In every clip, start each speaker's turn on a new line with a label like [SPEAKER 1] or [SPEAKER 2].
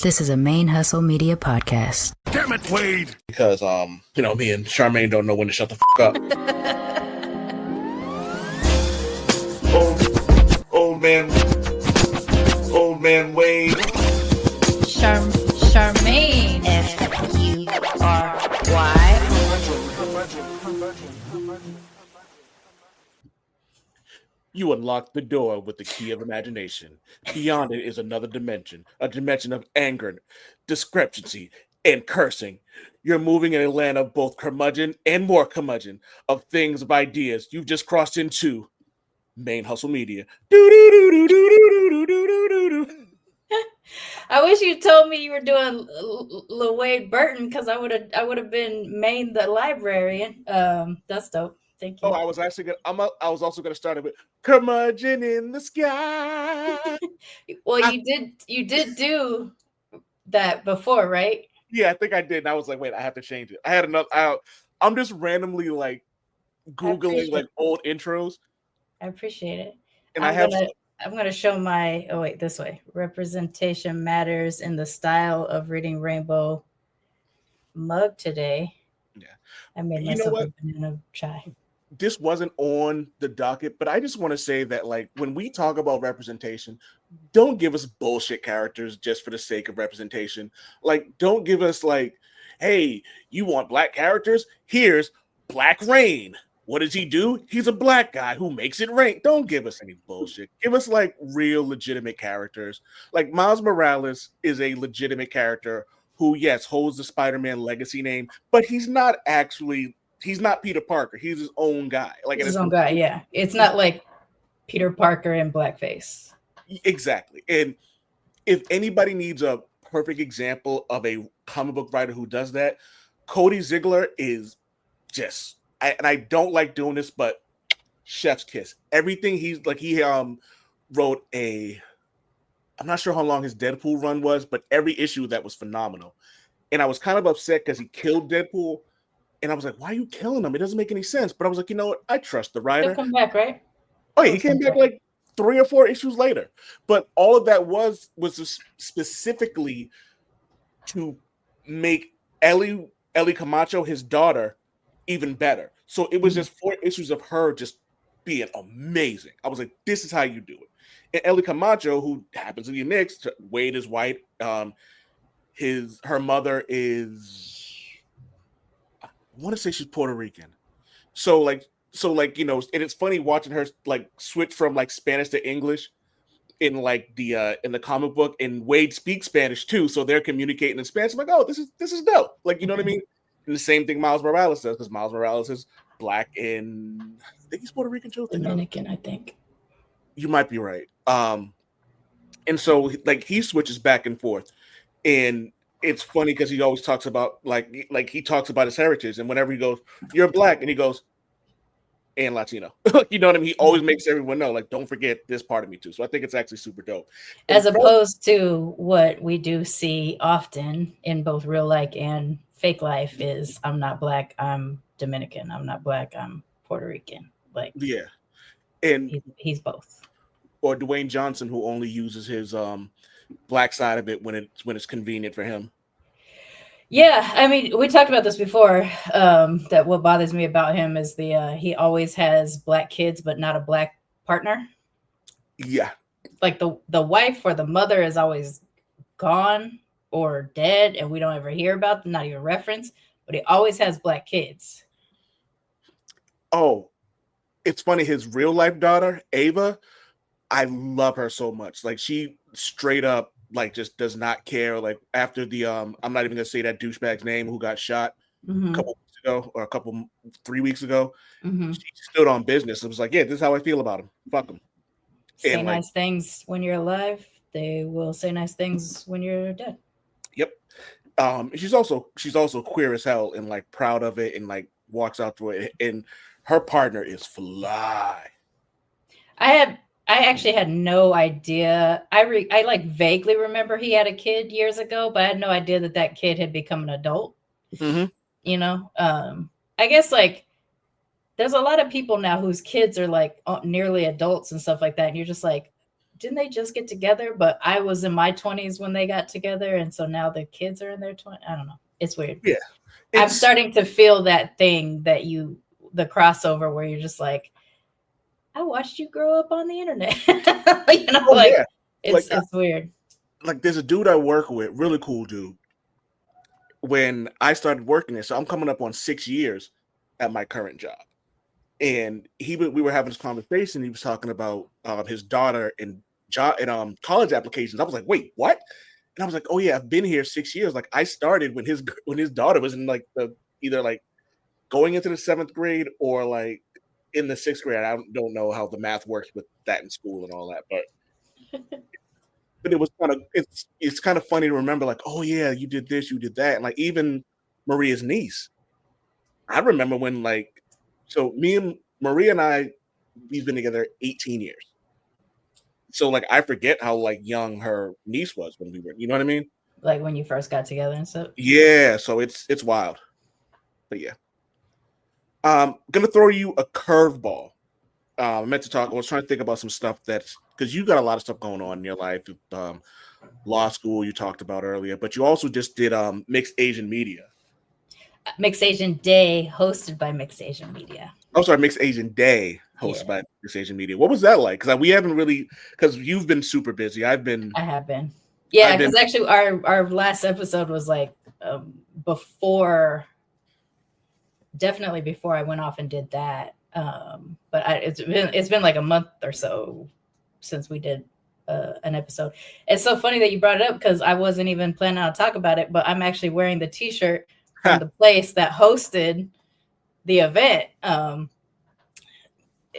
[SPEAKER 1] This is a Main Hustle Media podcast.
[SPEAKER 2] Damn it, Wade! Because, me and Sharmane don't know when to shut the fuck up. old man Wade.
[SPEAKER 3] Sharmane. Fury.
[SPEAKER 2] You unlock the door with the key of imagination. Beyond it is another dimension, a dimension of anger, discrepancy, and cursing. You're moving in a land of both curmudgeon and more curmudgeon, of things, of ideas. You've just crossed into Main Hustle Media.
[SPEAKER 3] I wish you told me you were doing Lavar Burton, because I would have been Mychal the Librarian. That's dope. Thank you.
[SPEAKER 2] Oh, I was also gonna start it with curmudgeon in the sky.
[SPEAKER 3] Well, you did do that before, right?
[SPEAKER 2] Yeah, I think I did. And I was like, wait, I have to change it. I had another. I'm just randomly like Googling like old intros.
[SPEAKER 3] I appreciate it.
[SPEAKER 2] And
[SPEAKER 3] I'm gonna show my. Oh wait, this way. Representation matters in the style of reading Rainbow mug today.
[SPEAKER 2] Yeah,
[SPEAKER 3] I made myself a banana chai.
[SPEAKER 2] This wasn't on the docket, but I just want to say that, like, when we talk about representation, don't give us bullshit characters just for the sake of representation. Like, don't give us like, hey, you want black characters? Here's Black Rain. What does he do? He's a black guy who makes it rain. Don't give us any bullshit. Give us like real legitimate characters. Like Miles Morales is a legitimate character who, yes, holds the Spider-Man legacy name, but he's not Peter Parker. He's his own guy. Like
[SPEAKER 3] his own guy, yeah. It's not like Peter Parker in blackface.
[SPEAKER 2] Exactly. And if anybody needs a perfect example of a comic book writer who does that, Cody Ziegler is just, and I don't like doing this, but chef's kiss. Everything he wrote I'm not sure how long his Deadpool run was, but every issue that was phenomenal. And I was kind of upset because he killed Deadpool. And I was like, why are you killing him? It doesn't make any sense. But I was like, you know what? I trust the writer.
[SPEAKER 3] He'll come back, right?
[SPEAKER 2] Oh, yeah, he came back like 3 or 4 issues later. But all of that was just specifically to make Ellie Camacho, his daughter, even better. So it was just 4 issues of her just being amazing. I was like, this is how you do it. And Ellie Camacho, who happens to be mixed, Wade is white. Her mother is, I want to say she's Puerto Rican. So and it's funny watching her like switch from like Spanish to English in like in the comic book, and Wade speaks Spanish too, so they're communicating in Spanish. I'm like, oh, this is dope. Like, you know what I mean? And the same thing Miles Morales does, because Miles Morales is black and I think he's Puerto Rican too.
[SPEAKER 3] Dominican, I think.
[SPEAKER 2] You might be right. And so like he switches back and forth, and it's funny because he always talks about like he talks about his heritage, and whenever he goes, "You're black," and he goes, "and Latino," you know what I mean? He always makes everyone know, like, don't forget this part of me too. So I think it's actually super dope.
[SPEAKER 3] As opposed to what we do see often in both real life and fake life is, I'm not black, I'm Dominican. I'm not black, I'm Puerto Rican. Like,
[SPEAKER 2] yeah, and
[SPEAKER 3] he's both.
[SPEAKER 2] Or Dwayne Johnson, who only uses his black side of it when it's convenient for him.
[SPEAKER 3] Yeah, I mean, we talked about this before. That what bothers me about him is he always has black kids, but not a black partner.
[SPEAKER 2] Yeah,
[SPEAKER 3] like the wife or the mother is always gone or dead, and we don't ever hear about them, not even reference. But he always has black kids.
[SPEAKER 2] Oh, it's funny. His real life daughter, Ava, I love her so much. Like, she straight up like just does not care. Like, after the I'm not even gonna say that douchebag's name who got shot a couple weeks ago or 3 weeks ago. She stood on business and was like, yeah, this is how I feel about him. Fuck him.
[SPEAKER 3] Say nice things when you're alive. They will say nice things when you're dead.
[SPEAKER 2] Yep. She's also queer as hell and like proud of it and like walks out to it. And her partner is fly.
[SPEAKER 3] I actually had no idea. I like vaguely remember he had a kid years ago, but I had no idea that kid had become an adult.
[SPEAKER 2] Mm-hmm.
[SPEAKER 3] You know, I guess like there's a lot of people now whose kids are like nearly adults and stuff like that. And you're just like, didn't they just get together? But I was in my 20s when they got together, and so now the kids are in their 20s. I don't know. It's weird.
[SPEAKER 2] Yeah.
[SPEAKER 3] I'm starting to feel that thing that the crossover where you're just like, I watched you grow up on the internet. Yeah. It's weird.
[SPEAKER 2] Like there's a dude I work with, really cool dude. When I started working there, so I'm coming up on 6 years at my current job. And we were having this conversation. He was talking about his daughter and college applications. I was like, wait, what? And I was like, oh yeah, I've been here 6 years. Like I started when his daughter was in like either like going into the 7th grade or like in the 6th grade. I don't know how the math works with that in school and all that, but it was it's kind of funny to remember, like, oh yeah, you did this, you did that. And like even Maria's niece. I remember when so me and Maria and I, we've been together 18 years. So like I forget how like young her niece was when we were, you know what I mean?
[SPEAKER 3] Like when you first got together and stuff.
[SPEAKER 2] Yeah, so it's wild. But yeah. Gonna throw you a curveball. I was trying to think about some stuff that's because you got a lot of stuff going on in your life. Law school you talked about earlier, but you also just did Mixed Asian Media.
[SPEAKER 3] Mixed Asian Day, hosted by Mixed Asian Media.
[SPEAKER 2] I'm sorry, Mixed Asian Day, hosted by Mixed Asian Media. What was that like? Because we haven't really, because you've been super busy. I have been.
[SPEAKER 3] Yeah, because actually our last episode was like definitely before I went off and did that. But it's been like a month or so since we did an episode. It's so funny that you brought it up because I wasn't even planning on talk about it, but I'm actually wearing the t-shirt from the place that hosted the event.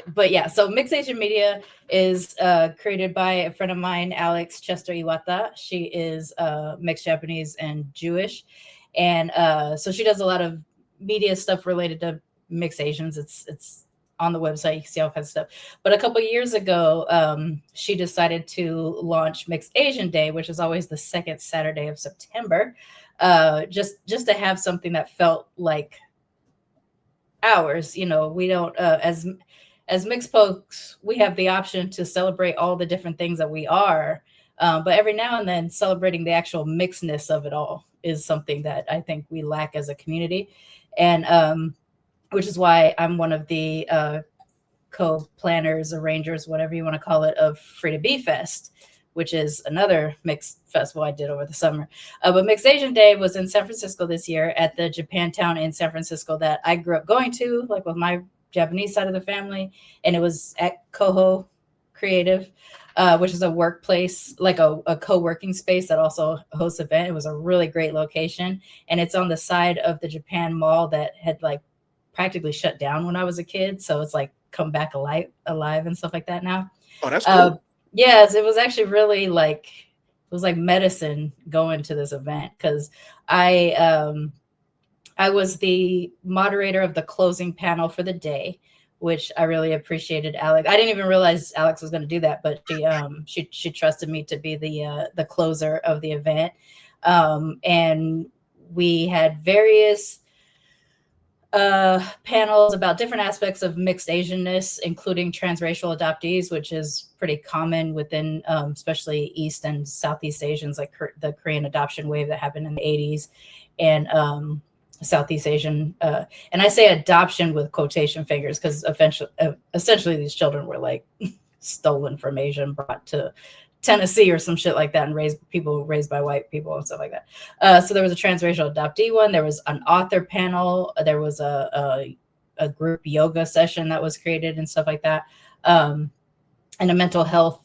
[SPEAKER 3] But yeah, so Mixed Asian Media is created by a friend of mine, Alex Chester Iwata. She is mixed Japanese and Jewish. And so she does a lot of media stuff related to mixed Asians. It's on the website. You can see all kinds of stuff. But a couple of years ago, she decided to launch Mixed Asian Day, which is always the second Saturday of September, just to have something that felt like ours. You know, we don't as mixed folks, we have the option to celebrate all the different things that we are, but every now and then celebrating the actual mixedness of it all is something that I think we lack as a community. And which is why I'm one of the co-planners, arrangers, whatever you want to call it, of Free to Be Fest, which is another mixed festival I did over the summer. But Mixed Asian Day was in San Francisco this year at the Japantown in San Francisco that I grew up going to, like with my Japanese side of the family. And it was at Coho Creative, which is a workplace, like a co-working space that also hosts an event. It was a really great location. And it's on the side of the Japan Mall that had like practically shut down when I was a kid. So it's like come back alive and stuff like that now.
[SPEAKER 2] Oh, that's cool.
[SPEAKER 3] Yes, it was actually really like, it was like medicine going to this event because I was the moderator of the closing panel for the day, which I really appreciated. Alex, I didn't even realize Alex was going to do that, but she trusted me to be the closer of the event. And we had various panels about different aspects of mixed Asianness, including transracial adoptees, which is pretty common within especially East and Southeast Asians, like the Korean adoption wave that happened in the 80s, and Southeast Asian. And I say adoption with quotation fingers because essentially these children were like stolen from Asia and brought to Tennessee or some shit like that, and raised by white people and stuff like that. So there was a transracial adoptee one. There was an author panel. There was a group yoga session that was created and stuff like that. And a mental health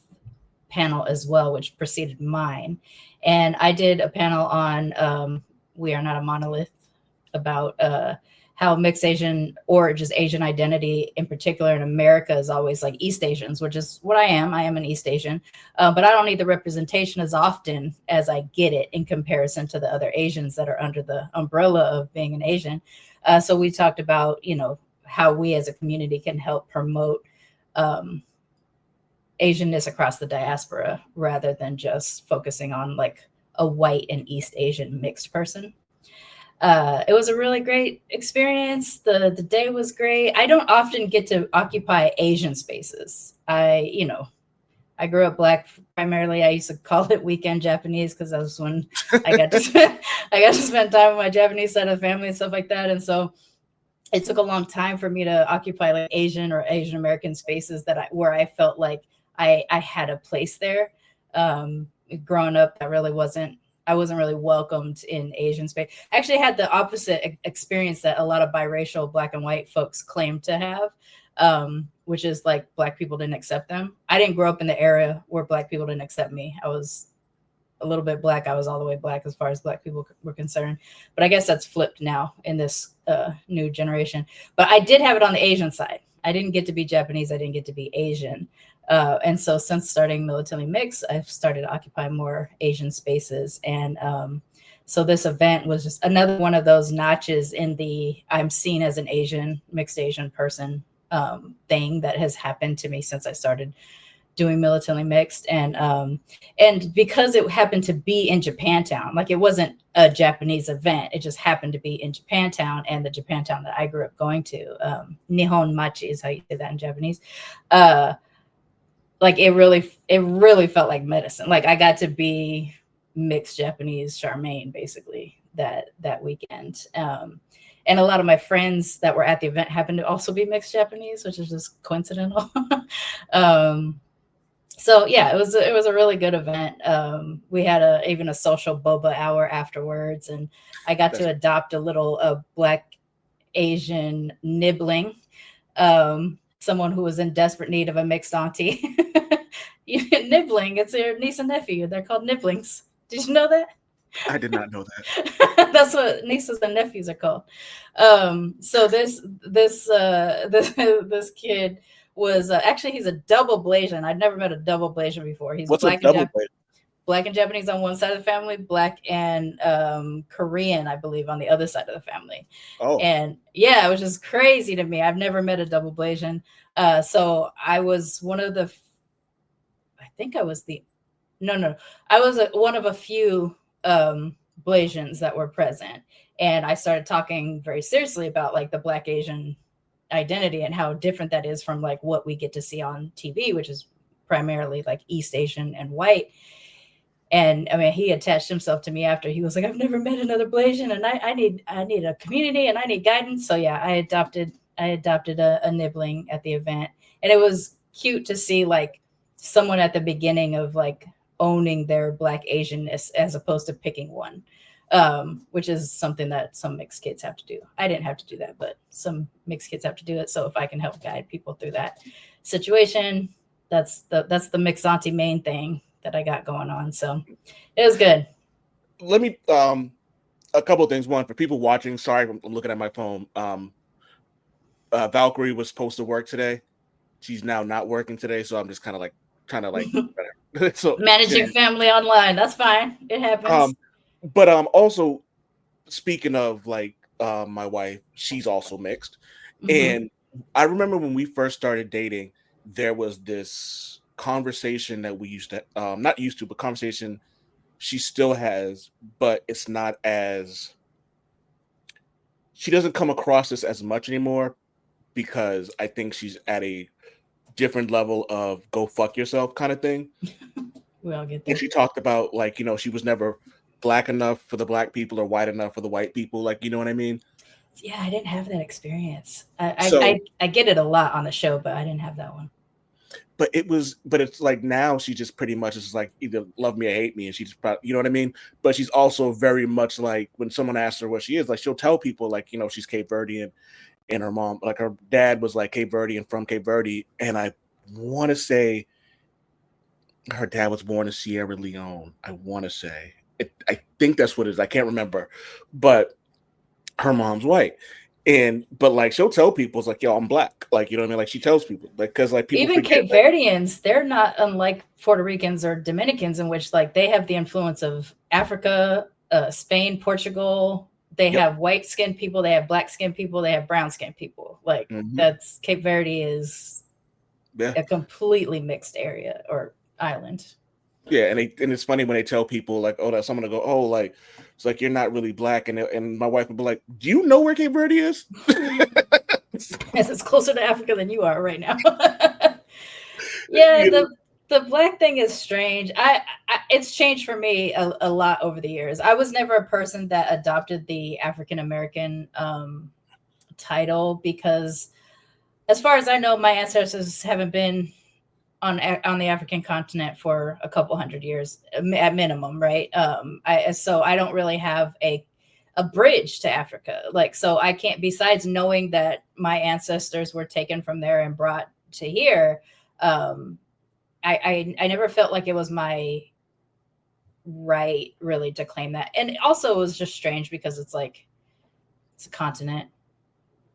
[SPEAKER 3] panel as well, which preceded mine. And I did a panel on We Are Not a Monolith, about how mixed Asian or just Asian identity in particular in America is always like East Asians, which is what I am. I am an East Asian, but I don't need the representation as often as I get it in comparison to the other Asians that are under the umbrella of being an Asian. So we talked about, how we as a community can help promote Asianness across the diaspora rather than just focusing on like a white and East Asian mixed person. It was a really great experience. The day was great. I don't often get to occupy Asian spaces. I I grew up Black primarily. I used to call it weekend Japanese because that was when I got to spend time with my Japanese side of the family and stuff like that. And so it took a long time for me to occupy like Asian or Asian American spaces where I felt like I had a place there. Growing up, I wasn't really welcomed in Asian space. I actually had the opposite experience that a lot of biracial Black and white folks claim to have, which is like Black people didn't accept them. I didn't grow up in the era where Black people didn't accept me. I was a little bit Black. I was all the way Black as far as Black people were concerned. But I guess that's flipped now in this new generation. But I did have it on the Asian side. I didn't get to be Japanese. I didn't get to be Asian. And so since starting Militantly Mixed, I've started to occupy more Asian spaces. And so this event was just another one of those notches in the I'm seen as an Asian, mixed Asian person thing that has happened to me since I started doing Militantly Mixed. And because it happened to be in Japantown, like it wasn't a Japanese event, it just happened to be in Japantown, and the Japantown that I grew up going to, Nihon Machi is how you say that in Japanese. Like it really felt like medicine. Like I got to be mixed Japanese Sharmane basically that weekend. And a lot of my friends that were at the event happened to also be mixed Japanese, which is just coincidental. So yeah, it was a really good event. We had even a social boba hour afterwards, and I got to adopt a little Black Asian nibbling, someone who was in desperate need of a mixed auntie. Nibbling, it's your niece and nephew. They're called nibblings. Did you know that?
[SPEAKER 2] I did not know that.
[SPEAKER 3] That's what nieces and nephews are called. So this kid was actually, he's a double Blasian. I'd never met a double Blasian before. He's Black and Japanese on one side of the family, Black and Korean, I believe, on the other side of the family. Oh, and yeah, it was just crazy to me. I've never met a double Blasian. So I was one of the, I was one of a few Blasians that were present. And I started talking very seriously about like the Black Asian identity and how different that is from like what we get to see on TV, which is primarily like East Asian and white. And I mean, he attached himself to me after. He was like, I've never met another Blasian, and I need a community and I need guidance. So yeah, I adopted a nibbling at the event. And it was cute to see like someone at the beginning of like owning their Black Asianness as opposed to picking one, which is something that some mixed kids have to do. I didn't have to do that, but some mixed kids have to do it. So if I can help guide people through that situation, that's the mixed auntie main thing that I got going on. So it was good.
[SPEAKER 2] Let me a couple of things. One, for people watching, sorry, I'm looking at my phone. Valkyrie was supposed to work today. She's now not working today, so I'm just kind of like trying to like so
[SPEAKER 3] managing family online. That's fine. It happens.
[SPEAKER 2] But also speaking of like my wife, she's also mixed. Mm-hmm. And I remember when we first started dating, there was this conversation that we used to not used to, but conversation she still has, but it's not as, she doesn't come across this as much anymore because I think she's at a different level of go fuck yourself kind of thing.
[SPEAKER 3] We all get that.
[SPEAKER 2] And she talked about like, you know, she was never Black enough for the Black people or white enough for the white people. Like, you know what I mean?
[SPEAKER 3] Yeah, I didn't have that experience. I get it a lot on the show, but I didn't have that one.
[SPEAKER 2] But it's like now she just pretty much is like either love me or hate me, and she's probably, you know what I mean? But she's also very much like when someone asks her what she is, like she'll tell people like, you know, she's Cape Verdean, and her mom, like her dad was like Cape Verdean from Cape Verde, and I want to say her dad was born in Sierra Leone. I want to say I think that's what it is. I can't remember, but her mom's white. But like she'll tell people, it's like, yo, I'm Black. Like, you know what I mean? Like she tells people, like, because like people
[SPEAKER 3] even Cape Verdeans, they're not unlike Puerto Ricans or Dominicans, in which like they have the influence of Africa, Spain, Portugal. They have white skinned people, they have Black skinned people, they have brown skinned people. Like that's Cape Verde is a completely mixed area or island.
[SPEAKER 2] Yeah, and it's funny when they tell people like, oh, that someone to go, oh, like it's like you're not really Black, and my wife would be like, do you know where Cape Verde is?
[SPEAKER 3] Yes, it's closer to Africa than you are right now. Yeah, The black thing is strange. It's changed for me a lot over the years. I was never a person that adopted the African American title because, as far as I know, my ancestors haven't been on the African continent for a couple hundred years at minimum, right? So I don't really have a bridge to Africa. Like, so I can't, besides knowing that my ancestors were taken from there and brought to here, I never felt like it was my right really to claim that. And also it was just strange because it's like, it's a continent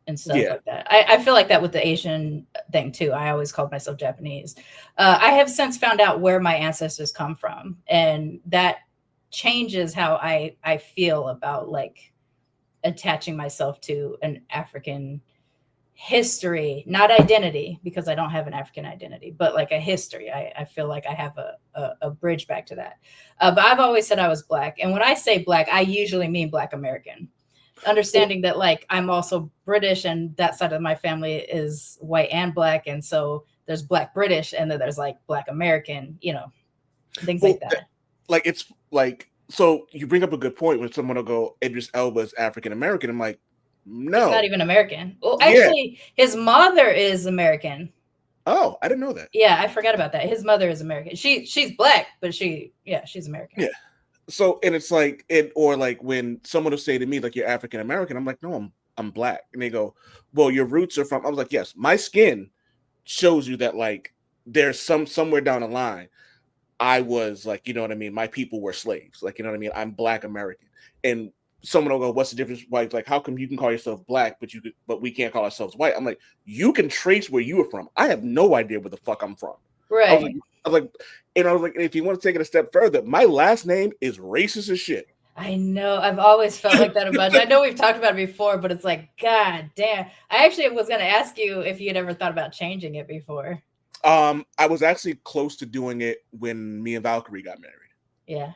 [SPEAKER 3] and stuff like that. I feel like that with the Asian thing too. I always called myself Japanese. I have since found out where my ancestors come from, and that changes how I feel about like attaching myself to an African history, not identity, because I don't have an African identity, but like a history. I feel like I have a bridge back to that. But I've always said I was black. And when I say black, I usually mean Black American. Understanding that like I'm also British and that side of my family is white and black. And so there's Black British and then there's like Black American, you know, things like that.
[SPEAKER 2] Like, it's like, so you bring up a good point when someone will go, Idris Elba is African American. I'm like, no.
[SPEAKER 3] He's not even American. Well, actually, his mother is American.
[SPEAKER 2] Oh, I didn't know that.
[SPEAKER 3] Yeah, I forgot about that. His mother is American. She's black, but she's American.
[SPEAKER 2] Yeah. So, and it's like, or like when someone will say to me, like, you're African American, I'm like, no, I'm black. And they go, well, your roots are from, I was like, yes, my skin shows you that, like, there's somewhere down the line, I was like, you know what I mean? My people were slaves. Like, you know what I mean? I'm Black American. And someone will go, what's the difference? Like, how come you can call yourself black, but we can't call ourselves white? I'm like, you can trace where you were from. I have no idea where the fuck I'm from.
[SPEAKER 3] Right.
[SPEAKER 2] I was like, if you want to take it a step further, my last name is racist as shit.
[SPEAKER 3] I know. I've always felt like that about you. I know we've talked about it before, but it's like, God damn. I actually was going to ask you if you'd ever thought about changing it before.
[SPEAKER 2] I was actually close to doing it when me and Valkyrie got married.
[SPEAKER 3] Yeah.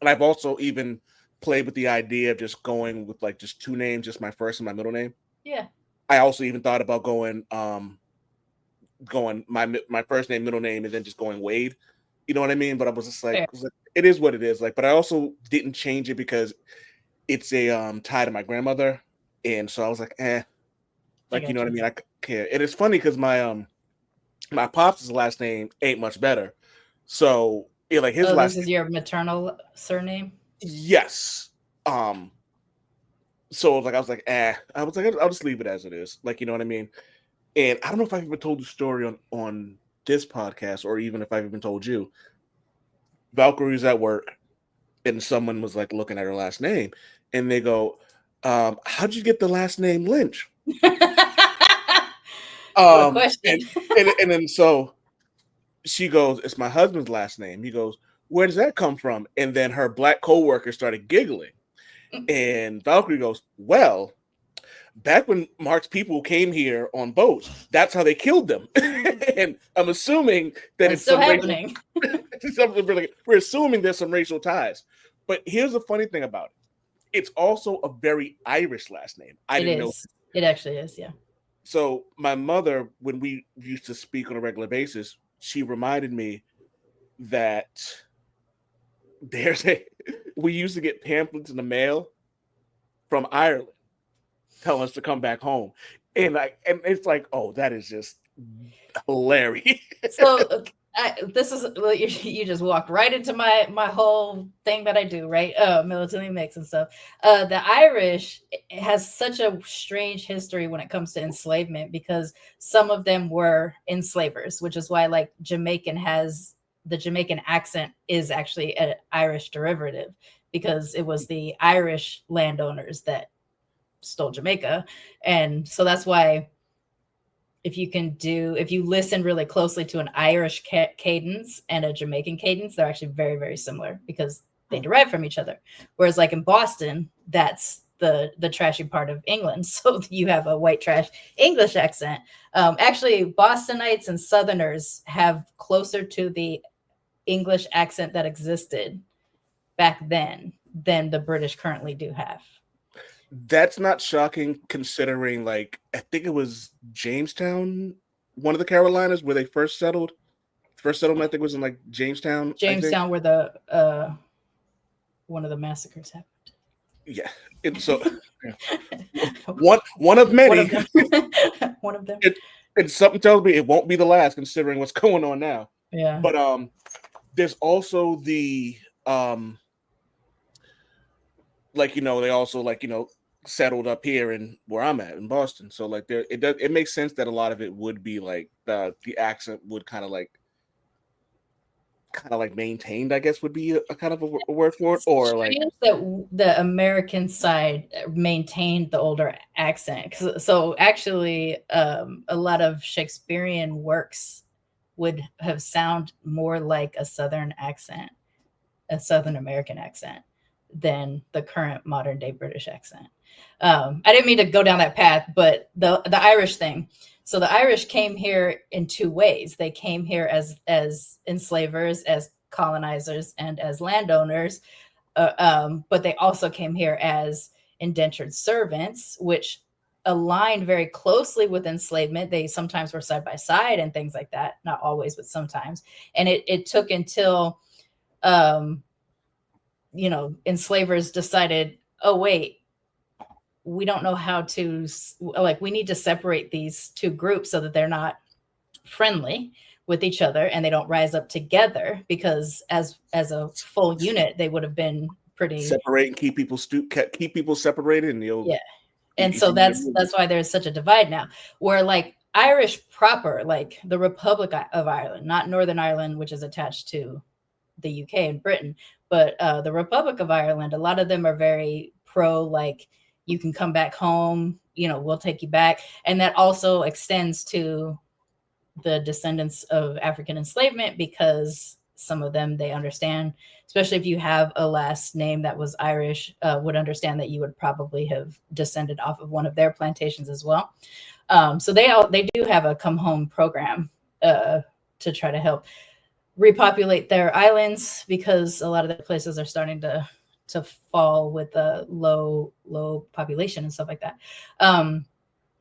[SPEAKER 2] And I've also even played with the idea of just going with like just two names, just my first and my middle name.
[SPEAKER 3] Yeah.
[SPEAKER 2] I also even thought about going my first name, middle name, and then just going Wade. You know what I mean? But I was just like, it is what it is. Like, but I also didn't change it because it's a tie to my grandmother, and so I was like, like, you know what I mean? I care. And it's funny because my pops' last name ain't much better, so yeah, like his last.
[SPEAKER 3] This is your maternal surname.
[SPEAKER 2] Yes. So like I was like, I'll just leave it as it is. Like, you know what I mean? And I don't know if I've even told the story on this podcast or even if I've even told you. Valkyrie's at work and someone was like looking at her last name and they go, how'd you get the last name Lynch?
[SPEAKER 3] Question.
[SPEAKER 2] And then so she goes, it's my husband's last name. He goes, where does that come from? And then her black coworker started giggling. And Valkyrie goes, well, back when Mark's people came here on boats, that's how they killed them. And I'm assuming that it's
[SPEAKER 3] still happening.
[SPEAKER 2] We're assuming there's some racial ties. But here's the funny thing about it. It's also a very Irish last name. I didn't know.
[SPEAKER 3] It actually is, yeah.
[SPEAKER 2] So my mother, when we used to speak on a regular basis, she reminded me that we used to get pamphlets in the mail from Ireland telling us to come back home. And it's like, oh, that is just hilarious.
[SPEAKER 3] So you just walked right into my whole thing that I do, right? Militantly Mixed and stuff. The Irish has such a strange history when it comes to enslavement because some of them were enslavers, which is why like the Jamaican accent is actually an Irish derivative because it was the Irish landowners that stole Jamaica. And so that's why if you listen really closely to an Irish cadence and a Jamaican cadence, they're actually very, very similar because they derive from each other. Whereas like in Boston, that's the trashy part of England. So you have a white trash English accent. Actually, Bostonites and Southerners have closer to the English accent that existed back then than the British currently do have.
[SPEAKER 2] That's not shocking considering, like, I think it was Jamestown, one of the Carolinas, where they first settled First settlement, I think, was in like Jamestown.
[SPEAKER 3] Jamestown, where the one of the massacres happened.
[SPEAKER 2] Yeah. So one of many.
[SPEAKER 3] One of them.
[SPEAKER 2] And something tells me it won't be the last, considering what's going on now.
[SPEAKER 3] Yeah.
[SPEAKER 2] But there's also the like, you know, they also, like, you know, settled up here in where I'm at in Boston. So like it makes sense that a lot of it would be like the accent would kind of like maintained, I guess would be a kind of a word for it, or like
[SPEAKER 3] that the American side maintained the older accent. So actually, a lot of Shakespearean works would have sound more like a Southern accent, a Southern American accent, than the current modern day British accent. I didn't mean to go down that path, but the Irish thing. So the Irish came here in two ways. They came here as enslavers, as colonizers, and as landowners. But they also came here as indentured servants, which aligned very closely with enslavement. They sometimes were side by side and things like that. Not always, but sometimes. And it took until, enslavers decided, oh, wait, we don't know how to, like, we need to separate these two groups so that they're not friendly with each other and they don't rise up together, because as a full unit, they would have been pretty
[SPEAKER 2] separate and keep people separated in the old.
[SPEAKER 3] Yeah. And so that's why there's such a divide now, where like Irish proper, like the Republic of Ireland, not Northern Ireland, which is attached to the UK and Britain, but the Republic of Ireland, a lot of them are very pro, like, you can come back home, we'll take you back. And that also extends to the descendants of African enslavement, because some of them, they understand, especially if you have a last name that was Irish, would understand that you would probably have descended off of one of their plantations as well. So they do have a come home program to try to help repopulate their islands, because a lot of the places are starting to fall with a low population and stuff like that.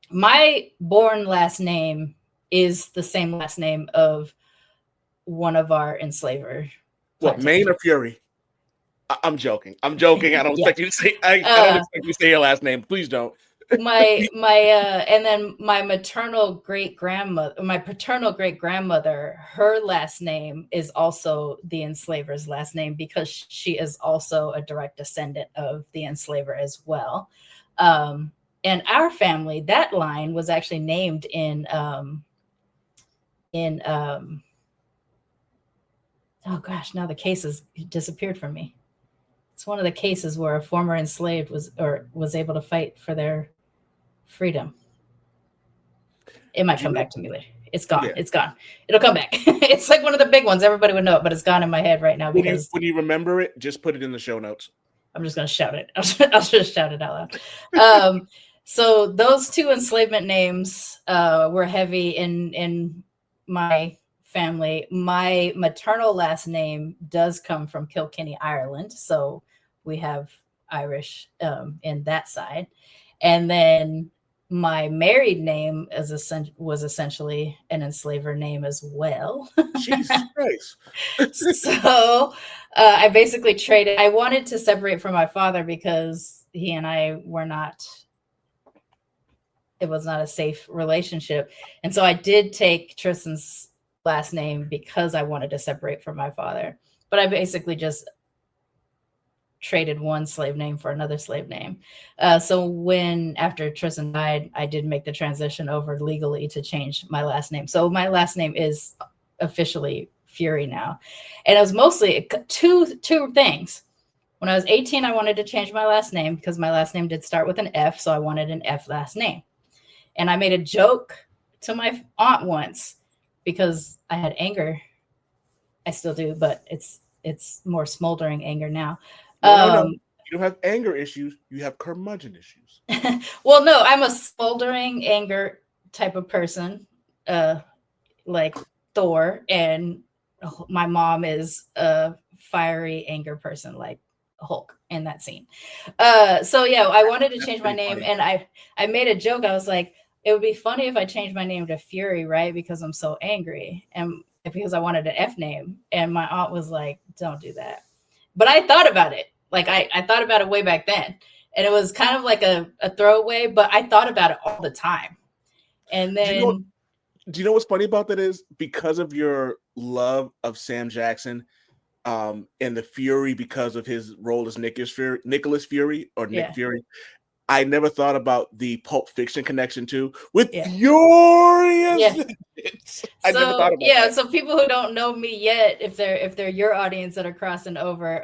[SPEAKER 3] My born last name is the same last name of one of our enslaver.
[SPEAKER 2] What, Maine or Fury? I'm joking. I don't expect you to say. I don't expect you to say your last name. Please don't.
[SPEAKER 3] my and then my paternal great grandmother, her last name is also the enslaver's last name, because she is also a direct descendant of the enslaver as well. And our family, that line was actually named in oh gosh, now the case has disappeared from me. It's one of the cases where a former enslaved was able to fight for their freedom. It might come back to me later. It's gone. Yeah. It's gone. It'll come back. It's like one of the big ones. Everybody would know it, but it's gone in my head right now. Because
[SPEAKER 2] when you remember it, just put it in the show notes.
[SPEAKER 3] I'm just going to shout it. I'll just shout it out loud. So those two enslavement names were heavy in my family. My maternal last name does come from Kilkenny, Ireland. So we have Irish in that side. And then my married name was essentially an enslaver name as well.
[SPEAKER 2] Jesus Christ.
[SPEAKER 3] So I basically traded. I wanted to separate from my father because he and I were not, it was not a safe relationship. And so I did take Tristan's last name because I wanted to separate from my father. But I basically just traded one slave name for another slave name. So after Tristan died, I did make the transition over legally to change my last name. So my last name is officially Fury now. And it was mostly two things. When I was 18, I wanted to change my last name because my last name did start with an F. So I wanted an F last name. And I made a joke to my aunt once because I had anger. I still do, but it's more smoldering anger now.
[SPEAKER 2] No. You don't have anger issues. You have curmudgeon issues.
[SPEAKER 3] Well, no, I'm a smoldering anger type of person, like Thor, and my mom is a fiery anger person, like Hulk in that scene. So yeah, I wanted to change my name, and I made a joke. I was like, it would be funny if I changed my name to Fury, right? Because I'm so angry. And because I wanted an F name. And my aunt was like, don't do that. But I thought about it. Like I thought about it way back then. And it was kind of like a throwaway, but I thought about it all the time. And then
[SPEAKER 2] do you know what's funny about that is because of your love of Sam Jackson and the Fury because of his role as Nicholas Fury or Nick Fury. I never thought about the Pulp Fiction connection too with Furious.
[SPEAKER 3] Yeah.
[SPEAKER 2] I never thought about that.
[SPEAKER 3] So people who don't know me yet, if they're your audience that are crossing over,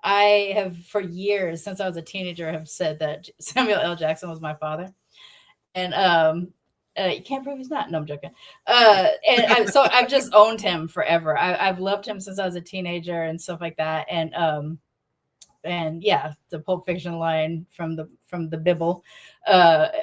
[SPEAKER 3] I have for years since I was a teenager have said that Samuel L. Jackson was my father, and you can't prove he's not. No, I'm joking. So I've just owned him forever. I've loved him since I was a teenager and stuff like that, and yeah, the Pulp Fiction line from the Bible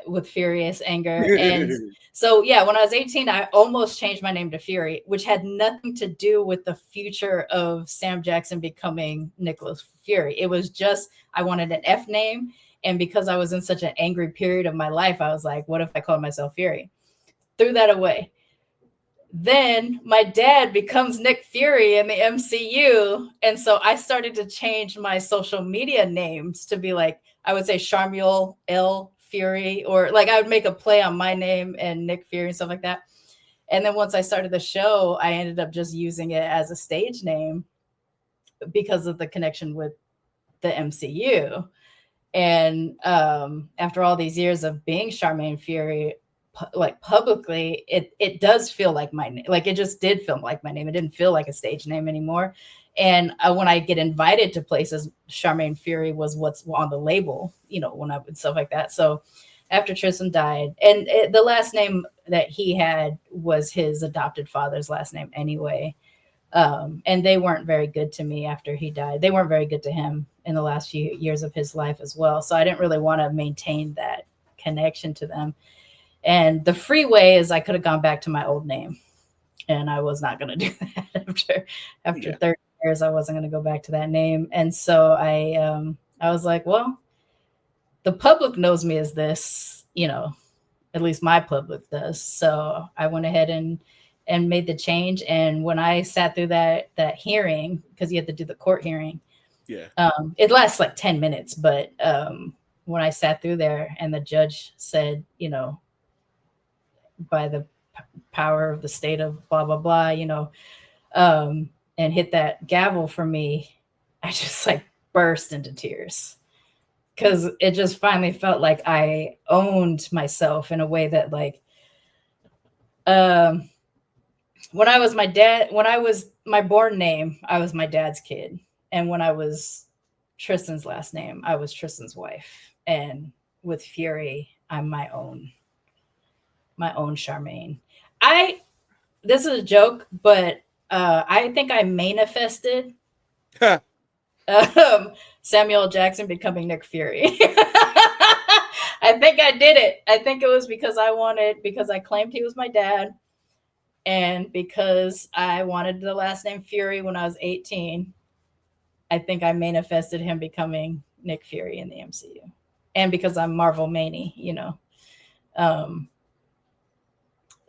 [SPEAKER 3] with furious anger. And so yeah, when I was 18, I almost changed my name to Fury, which had nothing to do with the future of Sam Jackson becoming Nicholas Fury. It was just I wanted an F name, and because I was in such an angry period of my life, I was like, what if I called myself Fury? Threw that away. Then my dad becomes Nick Fury in the MCU. And so I started to change my social media names to be like, I would say Sharmane L. Fury, or like I would make a play on my name and Nick Fury and stuff like that. And then once I started the show, I ended up just using it as a stage name because of the connection with the MCU. And after all these years of being Sharmane Fury, like publicly, it does feel like my name. Like it just did feel like my name. It didn't feel like a stage name anymore. And when I get invited to places, Sharmane Fury was what's on the label, when I would stuff like that. So after Tristan died, and the last name that he had was his adopted father's last name anyway. And they weren't very good to me after he died. They weren't very good to him in the last few years of his life as well. So I didn't really want to maintain that connection to them. And the free way is I could have gone back to my old name, and I was not going to do that after 30 years. I wasn't going to go back to that name. And so I was like, well, the public knows me as this, at least my public does. So I went ahead and made the change. And when I sat through that hearing, because you had to do the court hearing, it lasts like 10 minutes. But when I sat through there and the judge said, by the power of the state of blah, blah, blah, and hit that gavel for me, I just like burst into tears because it just finally felt like I owned myself in a way that like, when I was my born name, I was my dad's kid. And when I was Tristan's last name, I was Tristan's wife. And with Fury, I'm my own Sharmane. This is a joke, but I think I manifested Samuel Jackson becoming Nick Fury. I think I did it. I think it was because I claimed he was my dad, and because I wanted the last name Fury when I was 18. I think I manifested him becoming Nick Fury in the MCU, and because I'm Marvel Mani,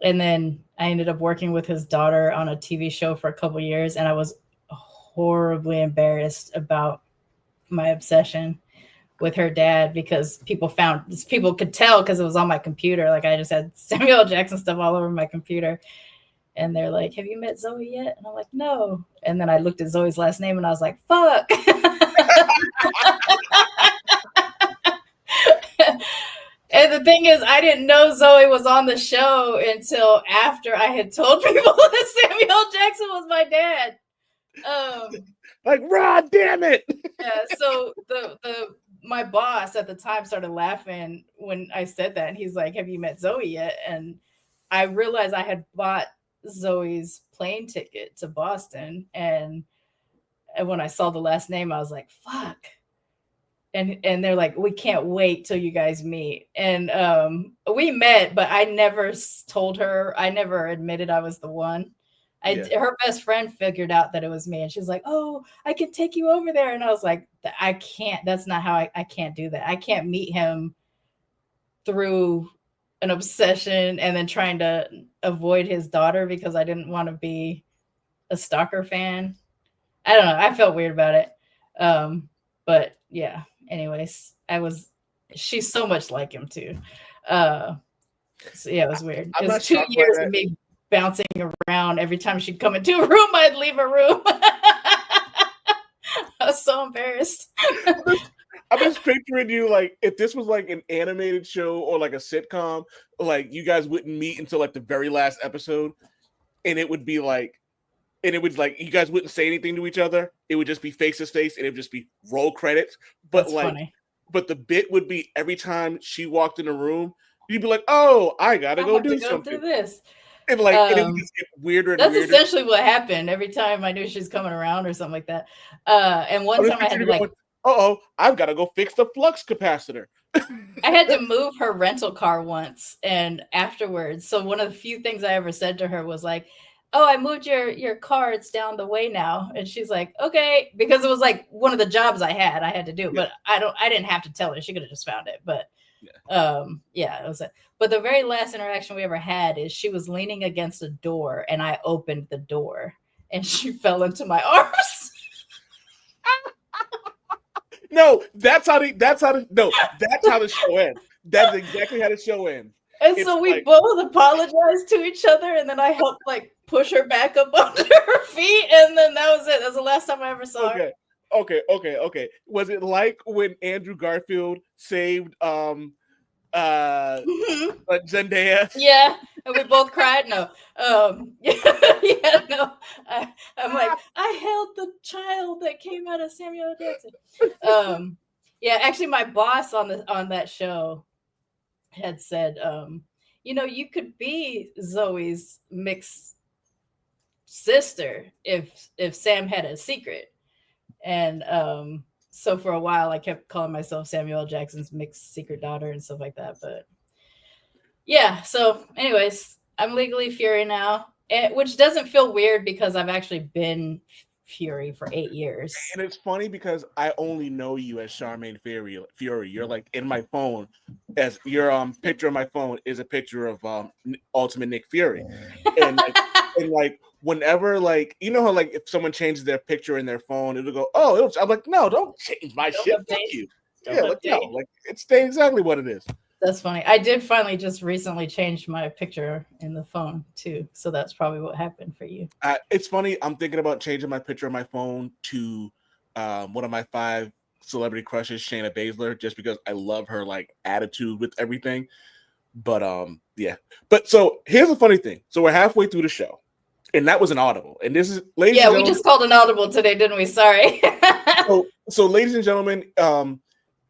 [SPEAKER 3] and then I ended up working with his daughter on a TV show for a couple of years, and I was horribly embarrassed about my obsession with her dad because people could tell because it was on my computer. Like I just had Samuel L. Jackson stuff all over my computer. And they're like, have you met Zoe yet? And I'm like, no. And then I looked at Zoe's last name and I was like, fuck. And the thing is, I didn't know Zoe was on the show until after I had told people that Samuel Jackson was my dad.
[SPEAKER 2] Like, Rod, damn it.
[SPEAKER 3] Yeah, so my boss at the time started laughing when I said that. And he's like, have you met Zoe yet? And I realized I had bought Zoe's plane ticket to Boston. And when I saw the last name, I was like, fuck. And they're like, we can't wait till you guys meet. And we met, but I never told her. I never admitted I was the one. Her best friend figured out that it was me. And she's like, oh, I can take you over there. And I was like, I can't. That's not how I can't do that. I can't meet him through an obsession and then trying to avoid his daughter because I didn't want to be a stalker fan. I don't know. I felt weird about it. But yeah, anyways, she's so much like him too. So yeah, it was weird. It was 2 years of me bouncing around. Every time she'd come into a room, I'd leave a room. I was so embarrassed.
[SPEAKER 2] I'm just picturing you like if this was like an animated show or like a sitcom, like you guys wouldn't meet until like the very last episode, and it would be like, and it would like you guys wouldn't say anything to each other. It would just be face to face, and it would just be roll credits. But
[SPEAKER 3] That's
[SPEAKER 2] like,
[SPEAKER 3] funny.
[SPEAKER 2] but the bit would be every time she walked in the room, you'd be like, "Oh, I gotta go do something."
[SPEAKER 3] Do this.
[SPEAKER 2] And like, and it would just get weirder and
[SPEAKER 3] that's
[SPEAKER 2] weirder.
[SPEAKER 3] Essentially what happened every time I knew she's coming around or something like that. And one time I had to like,
[SPEAKER 2] I've got to go fix the flux capacitor.
[SPEAKER 3] I had to move her rental car once, and afterwards, so one of the few things I ever said to her was like, "Oh, I moved your car. It's down the way now." And she's like, "Okay," because it was like one of the jobs I had to do, but I didn't have to tell her. She could have just found it, but it was but the very last interaction we ever had is she was leaning against a door and I opened the door and she fell into my arms.
[SPEAKER 2] No, that's how the show ends. That's exactly how the show ends.
[SPEAKER 3] And so we both apologized to each other, and then I helped like push her back up under her feet, and then that was it. That's the last time I ever saw her.
[SPEAKER 2] Okay. Was it like when Andrew Garfield saved Zendaya?
[SPEAKER 3] Yeah, and we both cried. No, I'm like, I held the child that came out of Samuel Jackson. Actually, my boss on that show had said, you could be Zoe's mixed sister if Sam had a secret, and so for a while I kept calling myself Samuel Jackson's mixed secret daughter and stuff like that. But yeah, so anyways, I'm legally Fury now, which doesn't feel weird because I've actually been Fury for 8 years.
[SPEAKER 2] And it's funny because I only know you as Sharmane Fury. You're like in my phone, as your picture on my phone is a picture of Ultimate Nick Fury, and like whenever like how like if someone changes their picture in their phone, it'll go, I'm like, no, don't change my shit. Thank you. It's staying exactly what it is.
[SPEAKER 3] That's funny. I did finally just recently change my picture in the phone too. So that's probably what happened for you.
[SPEAKER 2] It's funny. I'm thinking about changing my picture on my phone to one of my 5 celebrity crushes, Shayna Baszler, just because I love her like attitude with everything. But yeah. But so here's the funny thing. So we're halfway through the show, and that was an audible. And this is, ladies and gentlemen,
[SPEAKER 3] we just called an audible today, didn't we? Sorry.
[SPEAKER 2] so ladies and gentlemen,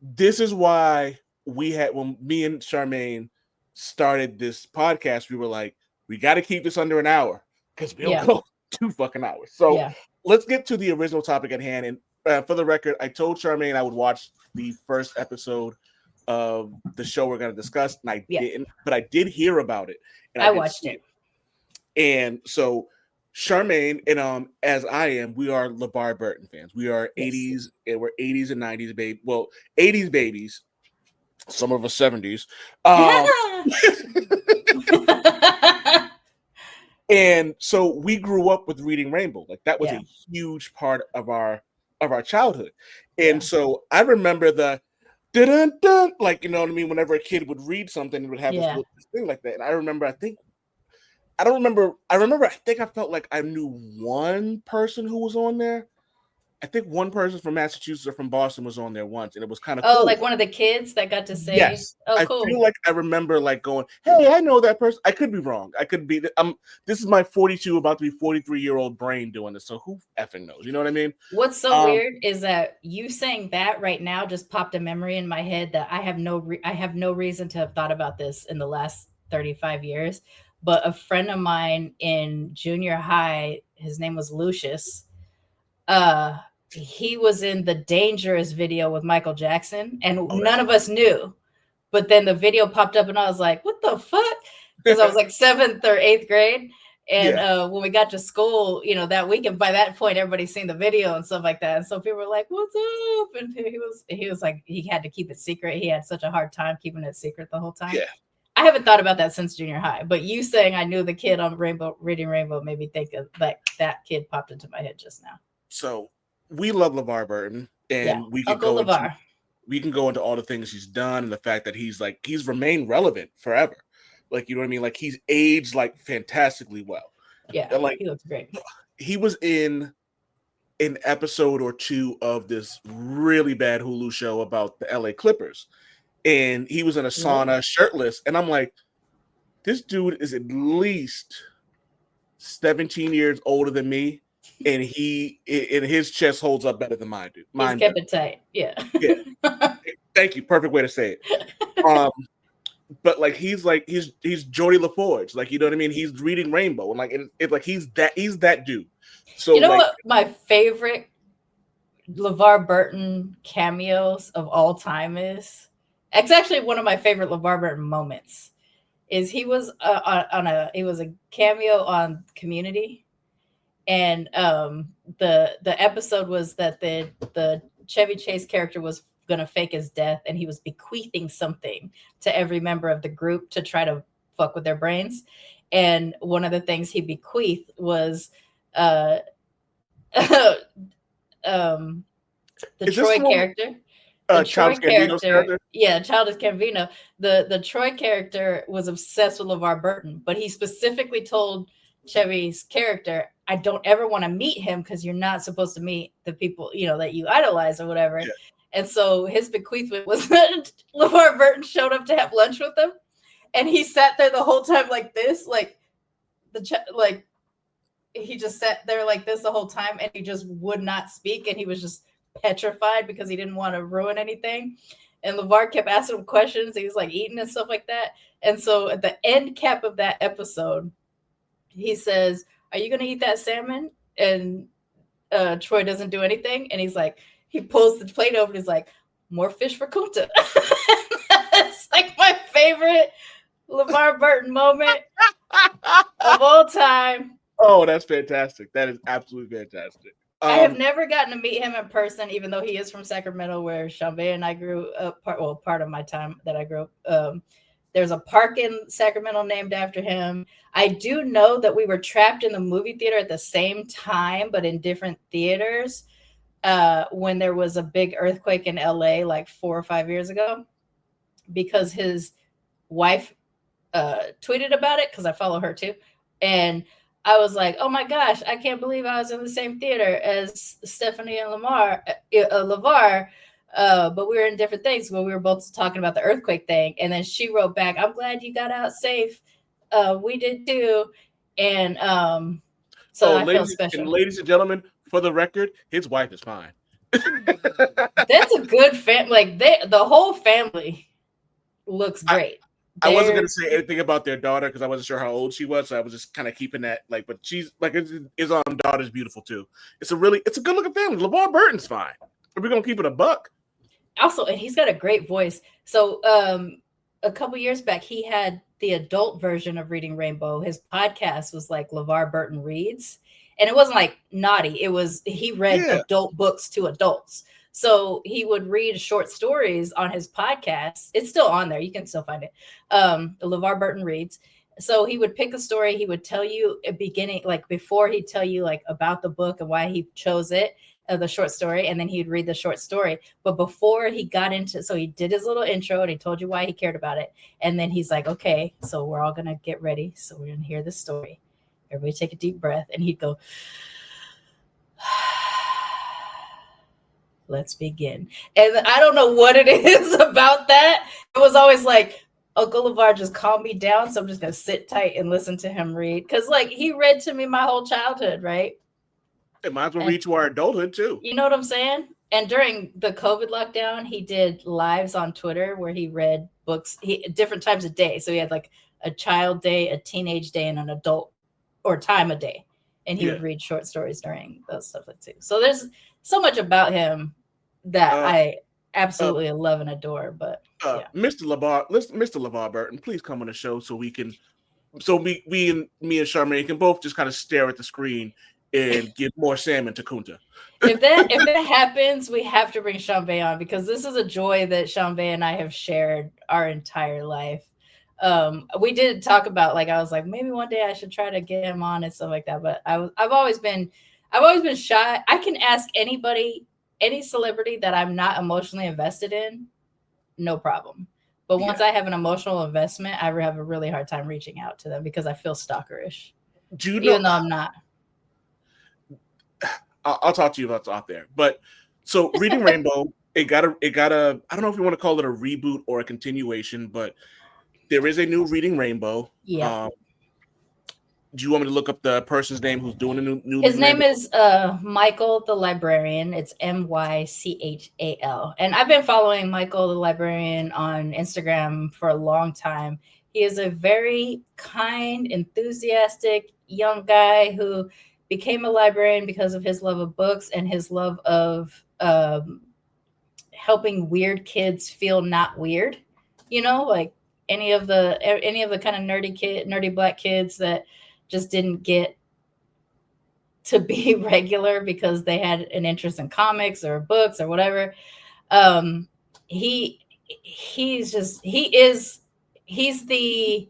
[SPEAKER 2] this is why when me and Sharmane started this podcast, we were like, we got to keep this under an hour because we'll go 2 fucking hours. So let's get to the original topic at hand. And for the record, I told Sharmane I would watch the first episode of the show we're going to discuss, and I didn't, but I did hear about it. And
[SPEAKER 3] I watched it.
[SPEAKER 2] And so Sharmane and as I am, we are Lavar Burton fans. We are 80s, and we're 80s and 90s baby. Well, 80s babies. Some of us 70s. And so we grew up with reading Rainbow. Like that was a huge part of our childhood. And so I remember the dun dun, like, you know what I mean? Whenever a kid would read something, it would have this thing like that. And I remember, I think I felt like I knew one person who was on there. I think one person from Massachusetts or from Boston was on there once, and it was kind of cool.
[SPEAKER 3] Like one of the kids that got to say,
[SPEAKER 2] yes.
[SPEAKER 3] Oh, cool.
[SPEAKER 2] I feel like I remember like going, hey, I know that person. I could be wrong. I could be. This is my 42, about to be 43-year-old brain doing this. So who effing knows? You know what I mean?
[SPEAKER 3] What's so weird is that you saying that right now just popped a memory in my head that I have no reason to have thought about this in the last 35 years. But a friend of mine in junior high, his name was Lucius. He was in the Dangerous video with Michael Jackson, and none of us knew. But then the video popped up, and I was like, what the fuck? Because I was like 7th or 8th grade. And when we got to school, that weekend, by that point, everybody's seen the video and stuff like that. And so people were like, what's up? And he was like, he had to keep it secret. He had such a hard time keeping it secret the whole time.
[SPEAKER 2] Yeah.
[SPEAKER 3] I haven't thought about that since junior high, but you saying I knew the kid on Reading Rainbow made me think of like that kid popped into my head just now.
[SPEAKER 2] So we love LeVar Burton, and we can
[SPEAKER 3] Uncle LeVar.
[SPEAKER 2] We can go into all the things he's done and the fact that he's remained relevant forever. Like, you know what I mean? Like, he's aged like fantastically well.
[SPEAKER 3] Yeah,
[SPEAKER 2] and, like,
[SPEAKER 3] he looks great.
[SPEAKER 2] He was in an episode or two of this really bad Hulu show about the LA Clippers, and he was in a sauna shirtless, and I'm like, this dude is at least 17 years older than me, and his chest holds up better than mine do.
[SPEAKER 3] He's kept it tight. Yeah.
[SPEAKER 2] Thank you. Perfect way to say it. But like he's Geordie LaForge, like, you know what I mean? He's Reading Rainbow, and like it like he's that dude. So,
[SPEAKER 3] you know, like, what my favorite LeVar Burton cameos of all time is? It's actually one of my favorite LeVar Burton moments. Is he was a cameo on Community, and the episode was that the Chevy Chase character was gonna fake his death, and he was bequeathing something to every member of the group to try to fuck with their brains. And one of the things he bequeathed was the Troy character.
[SPEAKER 2] Childish Gambino's character?
[SPEAKER 3] Yeah, Childish Gambino. The Troy character was obsessed with LeVar Burton, but he specifically told Chevy's character, I don't ever want to meet him because you're not supposed to meet the people, you know, that you idolize or whatever. Yeah. And so his bequeathment was that LeVar Burton showed up to have lunch with him, and he sat there the whole time like this, he just sat there like this the whole time, and he just would not speak, and he was just petrified because he didn't want to ruin anything. And LeVar kept asking him questions. He was like eating and stuff like that. And so at the end cap of that episode, he says, "Are you going to eat that salmon?" And Troy doesn't do anything. And he's like, he pulls the plate over and he's like, "More fish for Kunta." It's like my favorite LeVar Burton moment of all time.
[SPEAKER 2] Oh, that's fantastic. That is absolutely fantastic.
[SPEAKER 3] I have never gotten to meet him in person, even though he is from Sacramento, where Sharmane and I grew up. Part of my time that I grew up. There's a park in Sacramento named after him. I do know that we were trapped in the movie theater at the same time, but in different theaters, when there was a big earthquake in LA like 4 or 5 years ago, because his wife tweeted about it, because I follow her too. And I was like, oh my gosh, I can't believe I was in the same theater as Stephanie and LeVar, but we were in different things. But we were both talking about the earthquake thing. And then she wrote back, "I'm glad you got out safe. We did too." And so I felt special.
[SPEAKER 2] And ladies and gentlemen, for the record, his wife is fine.
[SPEAKER 3] That's a good family. Like the whole family looks great.
[SPEAKER 2] I wasn't going to say anything about their daughter because I wasn't sure how old she was, so I was just kind of keeping that. Like, but she's like, his daughter's beautiful too. It's a good looking family. LeVar Burton's fine. Are we going to keep it a buck?
[SPEAKER 3] Also, and he's got a great voice. So a couple years back, he had the adult version of Reading Rainbow. His podcast was like LeVar Burton Reads, and it wasn't like naughty. It was, he read adult books to adults. So he would read short stories on his podcast. It's still on there. You can still find it. LeVar Burton Reads. So he would pick a story. He would tell you at beginning, like before he'd tell you like about the book and why he chose it, the short story. And then he'd read the short story. But before he got into, so he did his little intro and he told you why he cared about it. And then he's like, okay, so we're all going to get ready. So we're going to hear this story. Everybody take a deep breath. And he'd go, "Let's begin." And I don't know what it is about that. It was always like, Uncle LeVar just calmed me down, so I'm just going to sit tight and listen to him read. Because, like, he read to me my whole childhood, right?
[SPEAKER 2] It might as well read to our adulthood, too.
[SPEAKER 3] You know what I'm saying? And during the COVID lockdown, he did lives on Twitter where he read books different times a day. So he had, like, a child day, a teenage day, and an adult or time a day. And he would read short stories during those stuff like too. So there's so much about him that I absolutely love and adore. But
[SPEAKER 2] Mr. LeVar Burton, please come on the show so we can, me and Sharmane can both just kind of stare at the screen and give more salmon to Kunta.
[SPEAKER 3] If that happens, we have to bring Sharmane on, because this is a joy that Sharmane and I have shared our entire life. We did talk about, like, I was like, maybe one day I should try to get him on and stuff like that. But I've always been shy. I can ask anybody, any celebrity that I'm not emotionally invested in, no problem. But once I have an emotional investment, I have a really hard time reaching out to them because I feel stalkerish.
[SPEAKER 2] Do you know?
[SPEAKER 3] Even though I'm not.
[SPEAKER 2] I'll talk to you about out there. But so Reading Rainbow, it got a. I don't know if you want to call it a reboot or a continuation, but there is a new Reading Rainbow.
[SPEAKER 3] Yeah.
[SPEAKER 2] Do you want me to look up the person's name who's doing a new?
[SPEAKER 3] His name is Mychal the Librarian. It's Mychal. And I've been following Mychal the Librarian on Instagram for a long time. He is a very kind, enthusiastic young guy who became a librarian because of his love of books and his love of helping weird kids feel not weird. You know, like any of the kind of nerdy black kids that just didn't get to be regular because they had an interest in comics or books or whatever. He's the,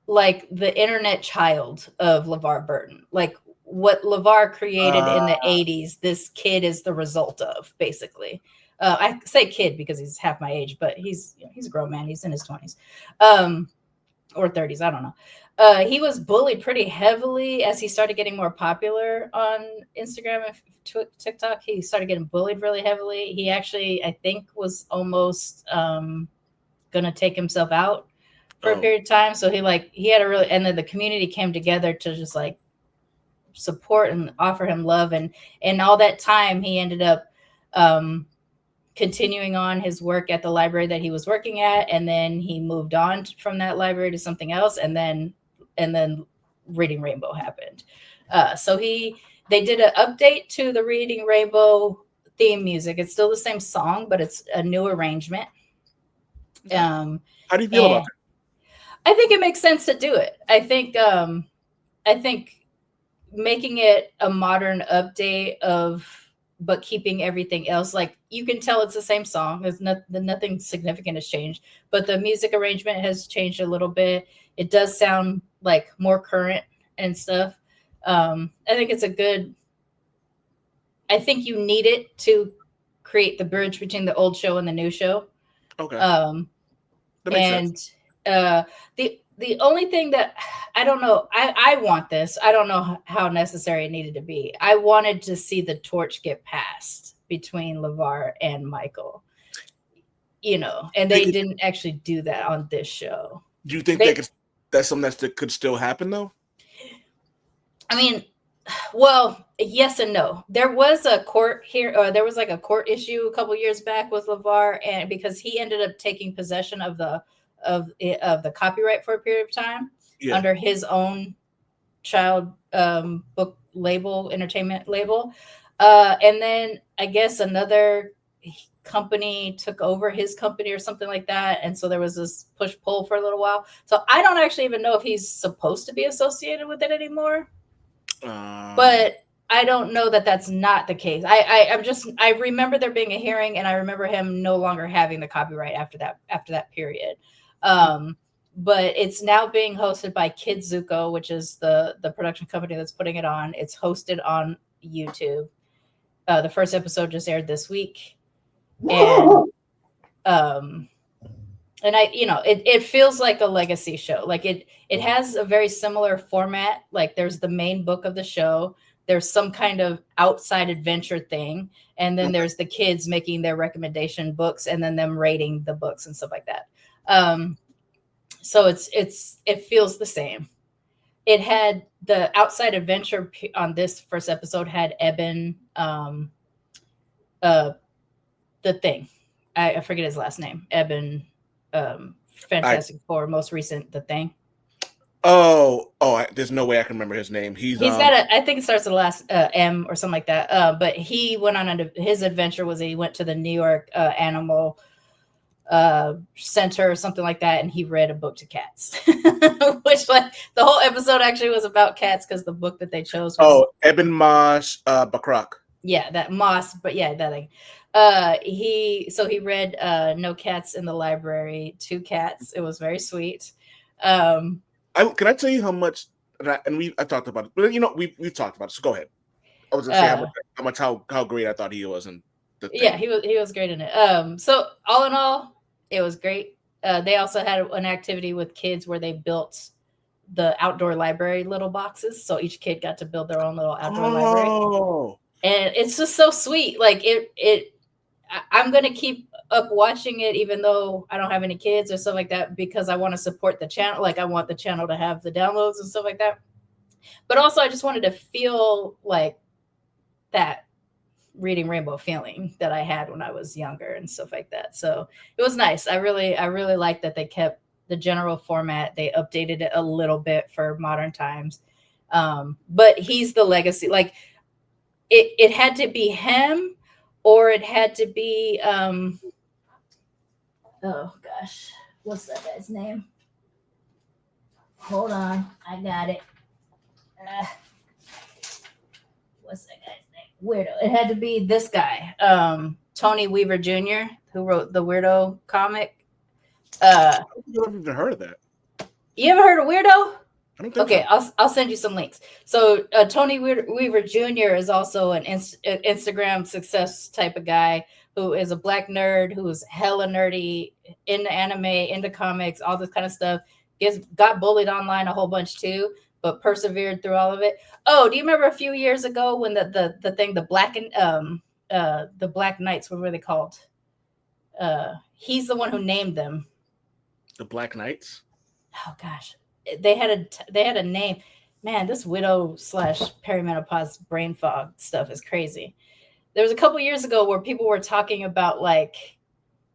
[SPEAKER 3] like, the internet child of Lavar Burton. Like what Lavar created in the 80s, this kid is the result of, basically. I say kid because he's half my age, but he's a grown man. He's in his 20s. Or 30s, I don't know. He was bullied pretty heavily as he started getting more popular on Instagram and TikTok. He started getting bullied really heavily. He actually, I think, was almost gonna take himself out for a period of time. So he had a really, and then the community came together to just like support and offer him love, and all that time he ended up continuing on his work at the library that he was working at, and then he moved on from that library to something else, and then Reading Rainbow happened. So they did an update to the Reading Rainbow theme music. It's still the same song, but it's a new arrangement.
[SPEAKER 2] How do you feel about that?
[SPEAKER 3] I think it makes sense to do it. I think making it a modern update but keeping everything else, like, you can tell it's the same song. There's nothing significant has changed, but the music arrangement has changed a little bit. It does sound like more current and stuff. I think it's I think you need it to create the bridge between the old show and the new show.
[SPEAKER 2] Okay. That makes sense.
[SPEAKER 3] The only thing that I don't know, I want this. I don't know how necessary it needed to be. I wanted to see the torch get passed between Lavar and Mychal, and they didn't actually do that on this show.
[SPEAKER 2] Do you think that's something that could still happen though?
[SPEAKER 3] I mean, well, yes and no. There was a court here, or there was like a court issue a couple years back with Lavar, and because he ended up taking possession of the copyright for a period of time under his own child book label, entertainment label, and then I guess another company took over his company or something like that, and so there was this push-pull for a little while. So I don't actually even know if he's supposed to be associated with it anymore, but I don't know that that's not the case. I remember there being a hearing, and I remember him no longer having the copyright after that period. But it's now being hosted by Kidzuko, which is the production company that's putting it on. It's hosted on YouTube. The first episode just aired this week, and it feels like a legacy show. Like it has a very similar format. Like there's the main book of the show, there's some kind of outside adventure thing, and then there's the kids making their recommendation books and then them rating the books and stuff like that. So it feels the same. It had the outside adventure on this first episode had Eben, the thing. I forget his last name. Eben, Fantastic Four, most recent, The Thing.
[SPEAKER 2] There's no way I can remember his name. He's
[SPEAKER 3] got I think it starts with the last M or something like that. But he went on his adventure was he went to the New York Animal Center or something like that, and he read a book to cats. Which, like, the whole episode actually was about cats because the book that they chose was
[SPEAKER 2] Eben Maj Bakrak.
[SPEAKER 3] Yeah, that Moss, but yeah, that thing. He read No Cats in the Library, Two Cats. It was very sweet.
[SPEAKER 2] Can I tell you how much? I talked about it, but we've talked about it. So go ahead. I was gonna say how great I thought he was in the thing.
[SPEAKER 3] Yeah, he was great in it. So all in all, it was great. They also had an activity with kids where they built the outdoor library little boxes, so each kid got to build their own little outdoor library. And it's just so sweet. Like I'm gonna keep up watching it, even though I don't have any kids or stuff like that, because I want to support the channel. Like I want the channel to have the downloads and stuff like that. But also, I just wanted to feel like that Reading Rainbow feeling that I had when I was younger and stuff like that. So it was nice. I really liked that they kept the general format. They updated it a little bit for modern times. But he's the legacy. Like it had to be him, or it had to be oh gosh, what's that guy's name? Hold on, I got it. What's that guy's name? Weirdo. It had to be this guy, Tony Weaver Jr., who wrote the Weirdo comic.
[SPEAKER 2] I don't even heard of that.
[SPEAKER 3] You ever heard of Weirdo?
[SPEAKER 2] I don't think
[SPEAKER 3] Okay,
[SPEAKER 2] so.
[SPEAKER 3] I'll send you some links. So Tony Weaver Jr. is also an Instagram success type of guy who is a black nerd who's hella nerdy, into anime, into comics, all this kind of stuff. Got bullied online a whole bunch too, but persevered through all of it. Oh, do you remember a few years ago when the Black Knights, what were they called? He's the one who named them.
[SPEAKER 2] The Black Knights?
[SPEAKER 3] Oh gosh. They had a name. Man, this widow / perimenopause brain fog stuff is crazy. There was a couple years ago where people were talking about, like,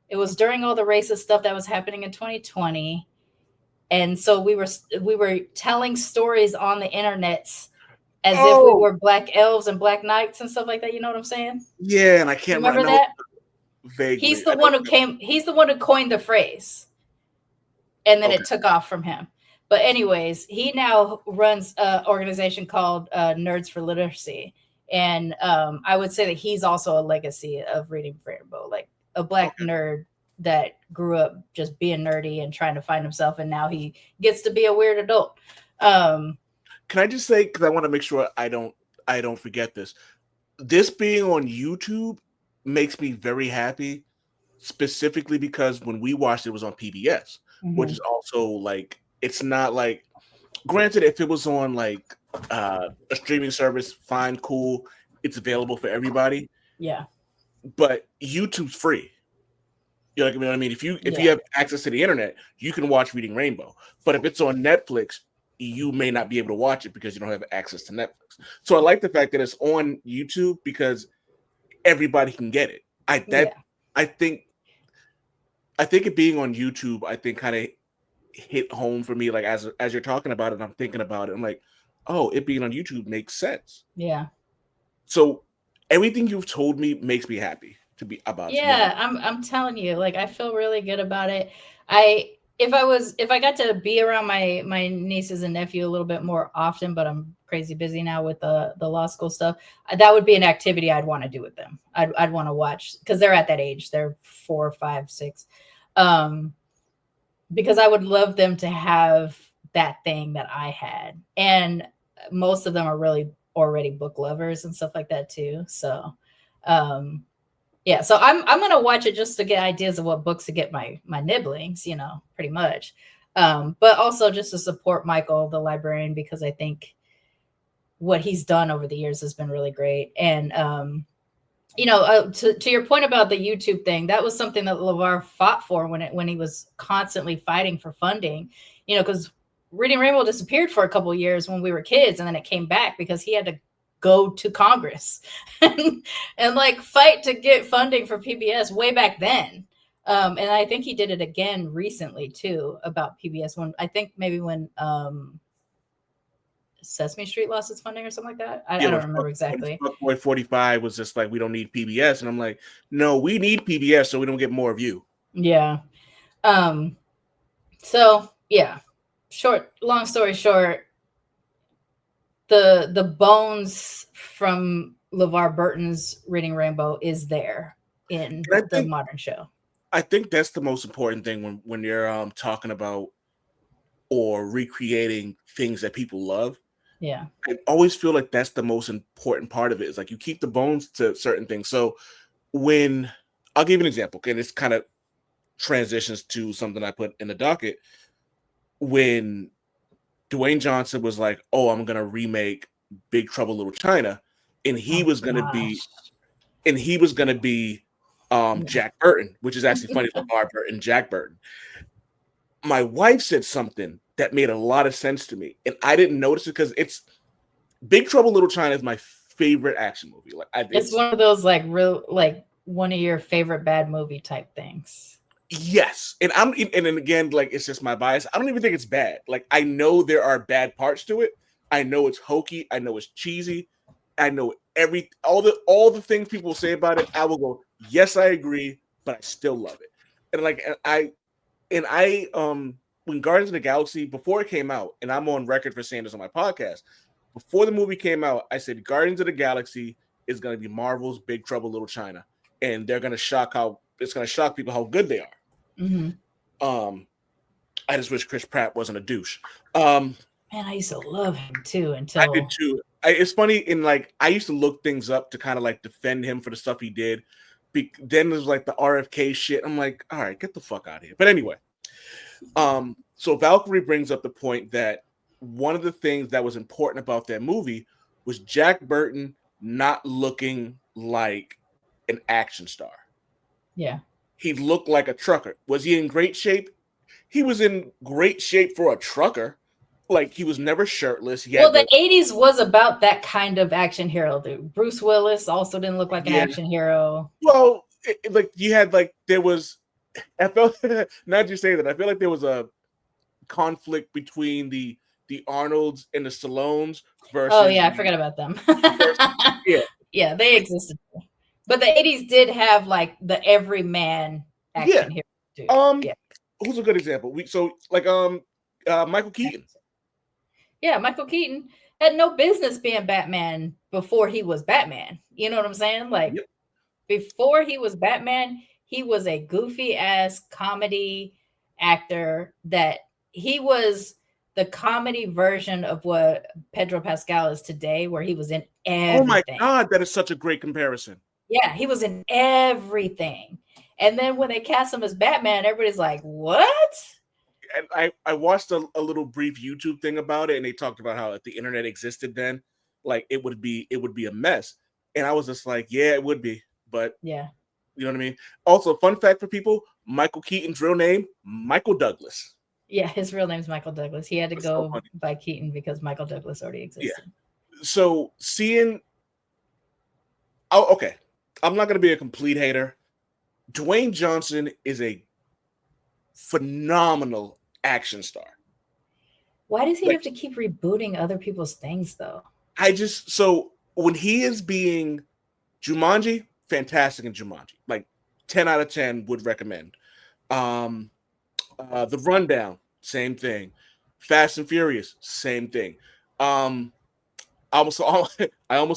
[SPEAKER 3] it was during all the racist stuff that was happening in 2020. And so we were telling stories on the internet as if we were black elves and black knights and stuff like that. You know what I'm saying?
[SPEAKER 2] Yeah, and I can't
[SPEAKER 3] remember that.
[SPEAKER 2] Vaguely.
[SPEAKER 3] He's the one who coined the phrase, and then it took off from him. But anyways, he now runs an organization called Nerds for Literacy. And I would say that he's also a legacy of Reading Rainbow, like a black nerd that grew up just being nerdy and trying to find himself. And now he gets to be a weird adult.
[SPEAKER 2] Can I just say, because I want to make sure I don't forget this. This being on YouTube makes me very happy, specifically because when we watched it was on PBS, which is also like, it's not like, granted, if it was on like a streaming service, fine, cool, it's available for everybody.
[SPEAKER 3] Yeah.
[SPEAKER 2] But YouTube's free. You know what I mean? If you have access to the internet, you can watch Reading Rainbow. But if it's on Netflix, you may not be able to watch it because you don't have access to Netflix. So I like the fact that it's on YouTube because everybody can get it. I think it being on YouTube, I think kind of hit home for me. Like as you're talking about it, I'm thinking about it. I'm like, oh, it being on YouTube makes sense.
[SPEAKER 3] Yeah.
[SPEAKER 2] So everything you've told me makes me happy to be about.
[SPEAKER 3] Yeah, I'm telling you, like, I feel really good about it. If I got to be around my nieces and nephew a little bit more often, but I'm crazy busy now with the law school stuff, that would be an activity I'd want to do with them. I'd want to watch, because they're at that age. They're 4, 5, 6. Because I would love them to have that thing that I had. And most of them are really already book lovers and stuff like that too. So, yeah, so I'm gonna watch it just to get ideas of what books to get my nibblings, pretty much. But also just to support Mychal the Librarian, because I think what he's done over the years has been really great. And to your point about the YouTube thing, that was something that Lavar fought for when he was constantly fighting for funding, because Reading Rainbow disappeared for a couple of years when we were kids, and then it came back because he had to go to Congress and like fight to get funding for PBS way back then. And I think he did it again recently too about PBS, when Sesame Street lost its funding or something like that. I don't remember exactly.
[SPEAKER 2] Boy 45 was just like, we don't need PBS. And I'm like, no, we need PBS so we don't get more of you.
[SPEAKER 3] Yeah. So yeah, long story short, the bones from LeVar Burton's Reading Rainbow is there in the modern show.
[SPEAKER 2] I think that's the most important thing when you're talking about or recreating things that people love.
[SPEAKER 3] Yeah.
[SPEAKER 2] I always feel like that's the most important part of it. Is like you keep the bones to certain things. So when I'll give you an example, and this kind of transitions to something I put in the docket. When Dwayne Johnson was like, "Oh, I'm gonna remake Big Trouble Little China," and he was gonna be Jack Burton, which is actually funny. LeVar Burton, Jack Burton. My wife said something that made a lot of sense to me, and I didn't notice it because it's Big Trouble Little China is my favorite action movie. Like
[SPEAKER 3] it's one of those like real like one of your favorite bad movie type things.
[SPEAKER 2] Yes, and then again, like it's just my bias. I don't even think it's bad. Like I know there are bad parts to it. I know it's hokey. I know it's cheesy. I know all the things people say about it. I will go, yes, I agree, but I still love it. And I when Guardians of the Galaxy, before it came out, and I'm on record for saying this on my podcast, before the movie came out, I said Guardians of the Galaxy is going to be Marvel's Big Trouble Little China, and they're going to shock people how good they are.
[SPEAKER 3] Mm-hmm.
[SPEAKER 2] I just wish Chris Pratt wasn't a douche.
[SPEAKER 3] Man, I used to love him too until
[SPEAKER 2] I did too. It's funny, in like I used to look things up to kind of like defend him for the stuff he did. Then there's like the RFK shit. I'm like, all right, get the fuck out of here. But anyway, so Valkyrie brings up the point that one of the things that was important about that movie was Jack Burton not looking like an action star.
[SPEAKER 3] Yeah.
[SPEAKER 2] He looked like a trucker. Was he in great shape? He was in great shape for a trucker. Like he was never shirtless.
[SPEAKER 3] Well, the 80s was about that kind of action hero. Bruce Willis also didn't look like an action hero.
[SPEAKER 2] Well, there was, I felt, not just saying that, I feel like there was a conflict between the Arnolds and the Stallones versus.
[SPEAKER 3] Oh yeah, I forgot about them. Yeah, they existed. But the 80s did have like the everyman action hero. Dude.
[SPEAKER 2] Who's a good example? Michael Keaton.
[SPEAKER 3] Yeah, Michael Keaton had no business being Batman before he was Batman. You know what I'm saying? Like before he was Batman, he was a goofy ass comedy actor that he was the comedy version of what Pedro Pascal is today, where he was in everything.
[SPEAKER 2] Oh my God, that is such a great comparison.
[SPEAKER 3] Yeah, he was in everything. And then when they cast him as Batman, everybody's like, what?
[SPEAKER 2] And I watched a little brief YouTube thing about it, and they talked about how if the internet existed then, like it would be a mess. And I was just like, yeah, it would be. But
[SPEAKER 3] yeah,
[SPEAKER 2] you know what I mean? Also, fun fact for people, Michael Keaton's real name, Michael Douglas.
[SPEAKER 3] Yeah, his real name's Michael Douglas. He had to go by Keaton because Michael Douglas already existed.
[SPEAKER 2] Yeah. So okay. I'm not going to be a complete hater. Dwayne Johnson is a phenomenal action star.
[SPEAKER 3] Why does he have to keep rebooting other people's things, though?
[SPEAKER 2] So when he is being Jumanji, fantastic in Jumanji. Like 10 out of 10 would recommend. The Rundown, same thing. Fast and Furious, same thing. I almost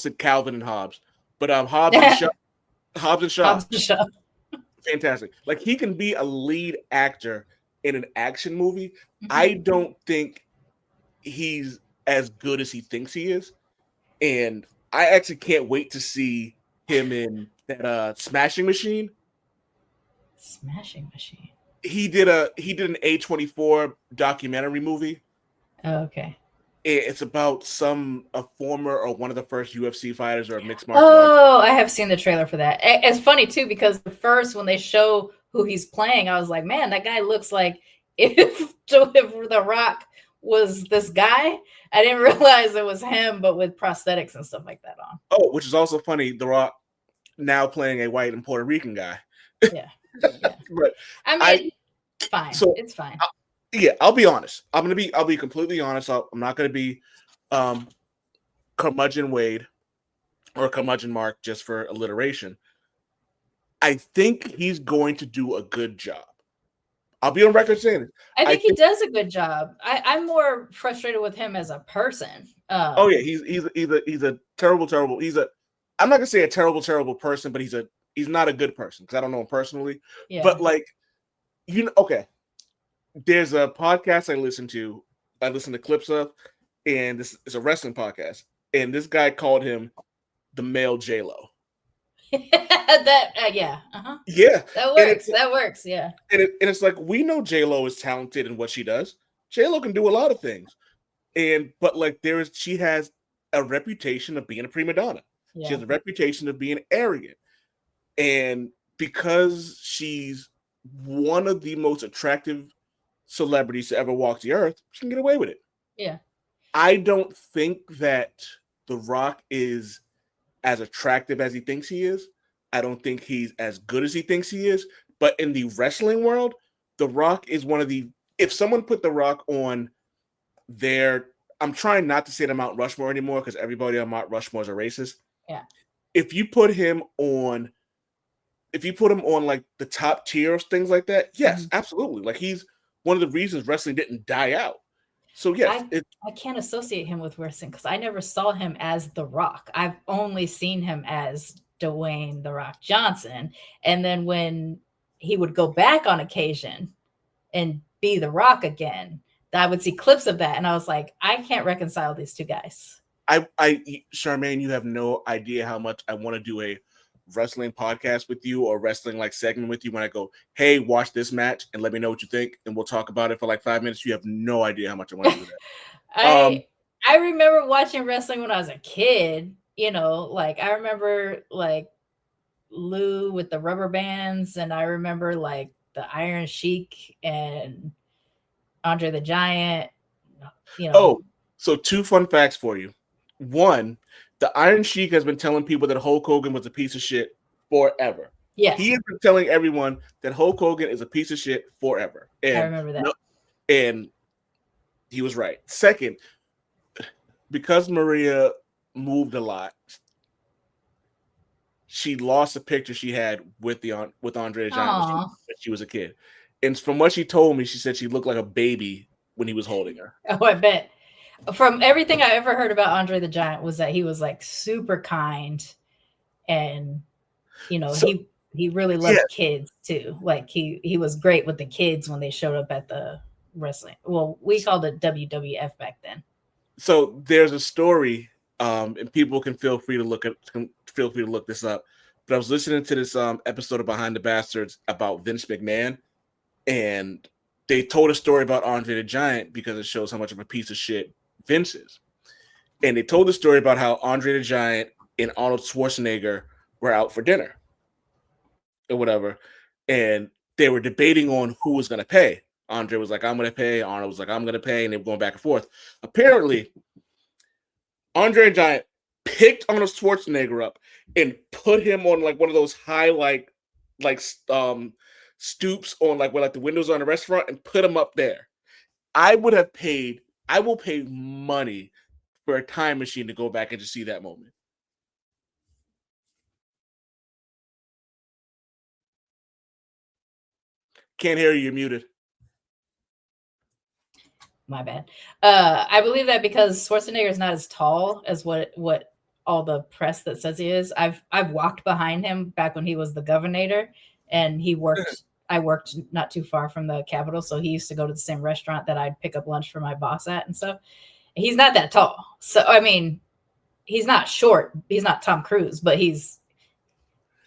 [SPEAKER 2] said Calvin and Hobbes, but Hobbs and Shaw. Fantastic. Like he can be a lead actor in an action movie. Mm-hmm. I don't think he's as good as he thinks he is. And I actually can't wait to see him in that Smashing Machine.
[SPEAKER 3] Smashing Machine.
[SPEAKER 2] He did an A24 documentary movie.
[SPEAKER 3] Oh, okay.
[SPEAKER 2] It's about a former or one of the first UFC fighters or mixed martial
[SPEAKER 3] arts. Oh, I have seen the trailer for that. It's funny too because first when they show who he's playing, I was like, man, that guy looks like if The Rock was this guy. I didn't realize it was him, but with prosthetics and stuff like that on.
[SPEAKER 2] Oh, which is also funny. The Rock now playing a white and Puerto Rican guy.
[SPEAKER 3] Yeah.
[SPEAKER 2] But
[SPEAKER 3] I mean, fine. So it's fine.
[SPEAKER 2] I'll be honest. I'll be completely honest. I'm not going to be Curmudgeon Wade or Curmudgeon Mark just for alliteration. I think he's going to do a good job. I'll be on record saying it.
[SPEAKER 3] I think he does a good job. I'm more frustrated with him as a person.
[SPEAKER 2] He's a terrible. I'm not gonna say a terrible person, but he's not a good person because I don't know him personally.
[SPEAKER 3] Yeah.
[SPEAKER 2] But like, okay. There's a podcast I listen to clips of, and this is a wrestling podcast, and this guy called him the male J-Lo.
[SPEAKER 3] That yeah,
[SPEAKER 2] Yeah,
[SPEAKER 3] that works. Yeah,
[SPEAKER 2] and it's like, we know J-Lo is talented in what she does. J-Lo can do a lot of things, but like she has a reputation of being a prima donna.
[SPEAKER 3] yeah.
[SPEAKER 2] She has a reputation of being arrogant, and because she's one of the most attractive celebrities to ever walk the earth, she can get away with it.
[SPEAKER 3] Yeah.
[SPEAKER 2] I don't think that The Rock is as attractive as he thinks he is. I don't think he's as good as he thinks he is. But in the wrestling world, The Rock is one of the... If someone put The Rock on their... I'm trying not to say the Mount Rushmore anymore because everybody on Mount Rushmore is a racist.
[SPEAKER 3] Yeah.
[SPEAKER 2] If you put him on like the top tier of things like that, yes, absolutely. Like, he's one of the reasons wrestling didn't die out. So yes,
[SPEAKER 3] I can't associate him with wrestling because I never saw him as The Rock. I've only seen him as Dwayne The Rock Johnson. And then when he would go back on occasion and be The Rock again, I would see clips of that, and I was like, I can't reconcile these two guys.
[SPEAKER 2] Sharmane, you have no idea how much I want to do a wrestling podcast with you or wrestling like segment with you when I go, hey, watch this match and let me know what you think, and we'll talk about it for like 5 minutes. You have no idea how much I want to do that.
[SPEAKER 3] I remember watching wrestling when I was a kid, like I remember like Lou with the rubber bands, and I remember like the Iron Sheik and Andre the Giant,
[SPEAKER 2] Oh, so 2 fun facts for you. 1, the Iron Sheik has been telling people that Hulk Hogan was a piece of shit forever.
[SPEAKER 3] Yeah.
[SPEAKER 2] He has been telling everyone that Hulk Hogan is a piece of shit forever. And
[SPEAKER 3] I remember that.
[SPEAKER 2] And he was right. 2nd, because Maria moved a lot, she lost a picture she had with Andre the Giant when she was a kid. And from what she told me, she said she looked like a baby when he was holding her.
[SPEAKER 3] Oh, I bet. From everything I ever heard about Andre the Giant was that he was like super kind, and he really loved kids too. Like he was great with the kids when they showed up at the wrestling. Well, we called it WWF back then.
[SPEAKER 2] So there's a story, and people can feel free to look this up. But I was listening to this episode of Behind the Bastards about Vince McMahon, and they told a story about Andre the Giant because it shows how much of a piece of shit Vince is. And they told the story about how Andre the Giant and Arnold Schwarzenegger were out for dinner or whatever, and they were debating on who was going to pay. Andre was like, I'm going to pay. Arnold was like, I'm going to pay. And they were going back and forth. Apparently, Andre the Giant picked Arnold Schwarzenegger up and put him on like one of those high stoops on like where like the windows are in a restaurant, and put him up there. I will pay money for a time machine to go back and just see that moment. Can't hear you, you're muted.
[SPEAKER 3] My bad. I believe that because Schwarzenegger is not as tall as what all the press that says he is. I've walked behind him back when he was the governor, and I worked not too far from the Capitol, so he used to go to the same restaurant that I'd pick up lunch for my boss at and stuff. He's not that tall. So, I mean, he's not short. He's not Tom Cruise, but he's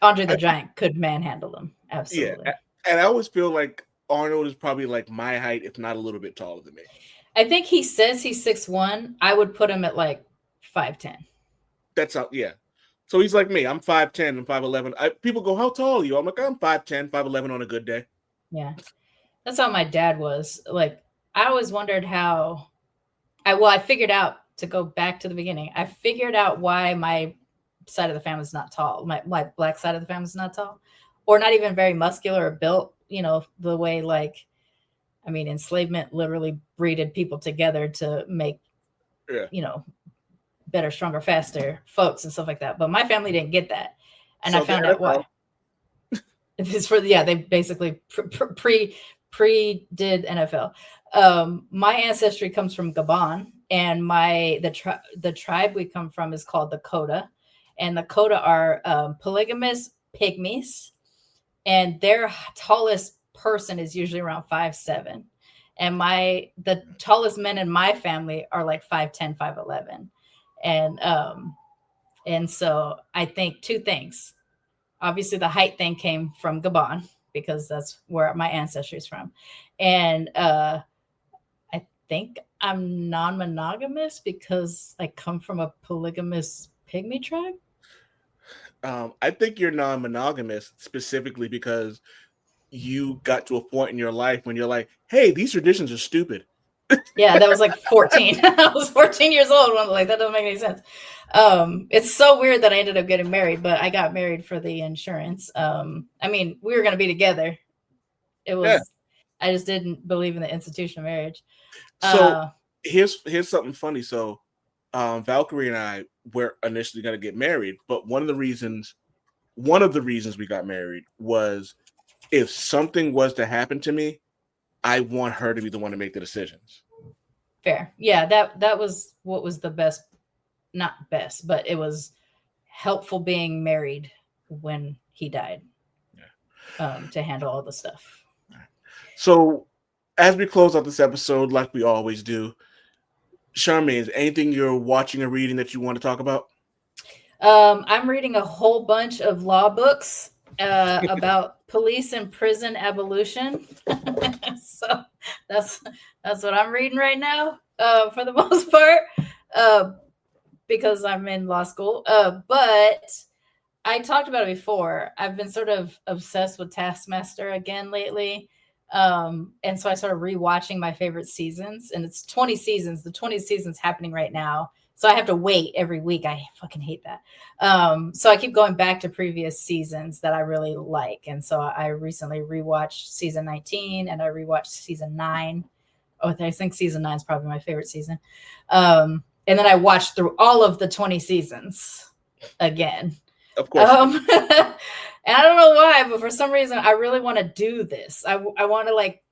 [SPEAKER 3] Andre the Giant could manhandle him. Absolutely.
[SPEAKER 2] Yeah. And I always feel like Arnold is probably like my height, if not a little bit taller than me.
[SPEAKER 3] I think he says he's 6'1". I would put him at like 5'10".
[SPEAKER 2] That's how, yeah. So he's like me. I'm 5'10", I'm 5'11". People go, how tall are you? I'm like, I'm 5'10", 5'11" on a good day.
[SPEAKER 3] Yeah. That's how my dad was. Like, I always wondered how... I figured out, to go back to the beginning, I figured out why my side of the family is not tall. My black side of the family is not tall. Or not even very muscular or built, the way, like... I mean, enslavement literally breeded people together to make, better, stronger, faster folks and stuff like that. But my family didn't get that. And so I found out why. It's they basically pre-did NFL. My ancestry comes from Gabon, and the tribe we come from is called the Koda. and the coda are polygamous pygmies, and their tallest person is usually around 5'7", and the tallest men in my family are like 5'10", 5'11", and so I think two things. Obviously, the height thing came from Gabon because that's where my ancestry is from, and I think I'm non-monogamous because I come from a polygamous pygmy tribe.
[SPEAKER 2] I think you're non-monogamous specifically because you got to a point in your life when you're like, hey, these traditions are stupid.
[SPEAKER 3] Yeah, that was like 14. I was 14 years old when I was like, that doesn't make any sense. It's so weird that I ended up getting married, but I got married for the insurance. I mean, we were going to be together. It was, I just didn't believe in the institution of marriage.
[SPEAKER 2] So here's something funny. So Valkyrie and I were initially going to get married, but one of the reasons we got married was if something was to happen to me, I want her to be the one to make the decisions.
[SPEAKER 3] Fair. Yeah, that was what was the best, not best, but it was helpful being married when he died, to handle all the stuff.
[SPEAKER 2] So as we close out this episode, like we always do, Sharmane, is anything you're watching or reading that you want to talk about?
[SPEAKER 3] I'm reading a whole bunch of law books about police and prison evolution. So that's what I'm reading right now, for the most part, because I'm in law school. But I talked about it before. I've been sort of obsessed with Taskmaster again lately. And so I started rewatching my favorite seasons, and it's 20 seasons. The 20 seasons happening right now. So I have to wait every week. I fucking hate that. So I keep going back to previous seasons that I really like. And so I recently rewatched season 19 and I rewatched season 9. Oh, I think season 9 is probably my favorite season. And then I watched through all of the 20 seasons again.
[SPEAKER 2] Of course.
[SPEAKER 3] And I don't know why, but for some reason, I really want to do this. I want to like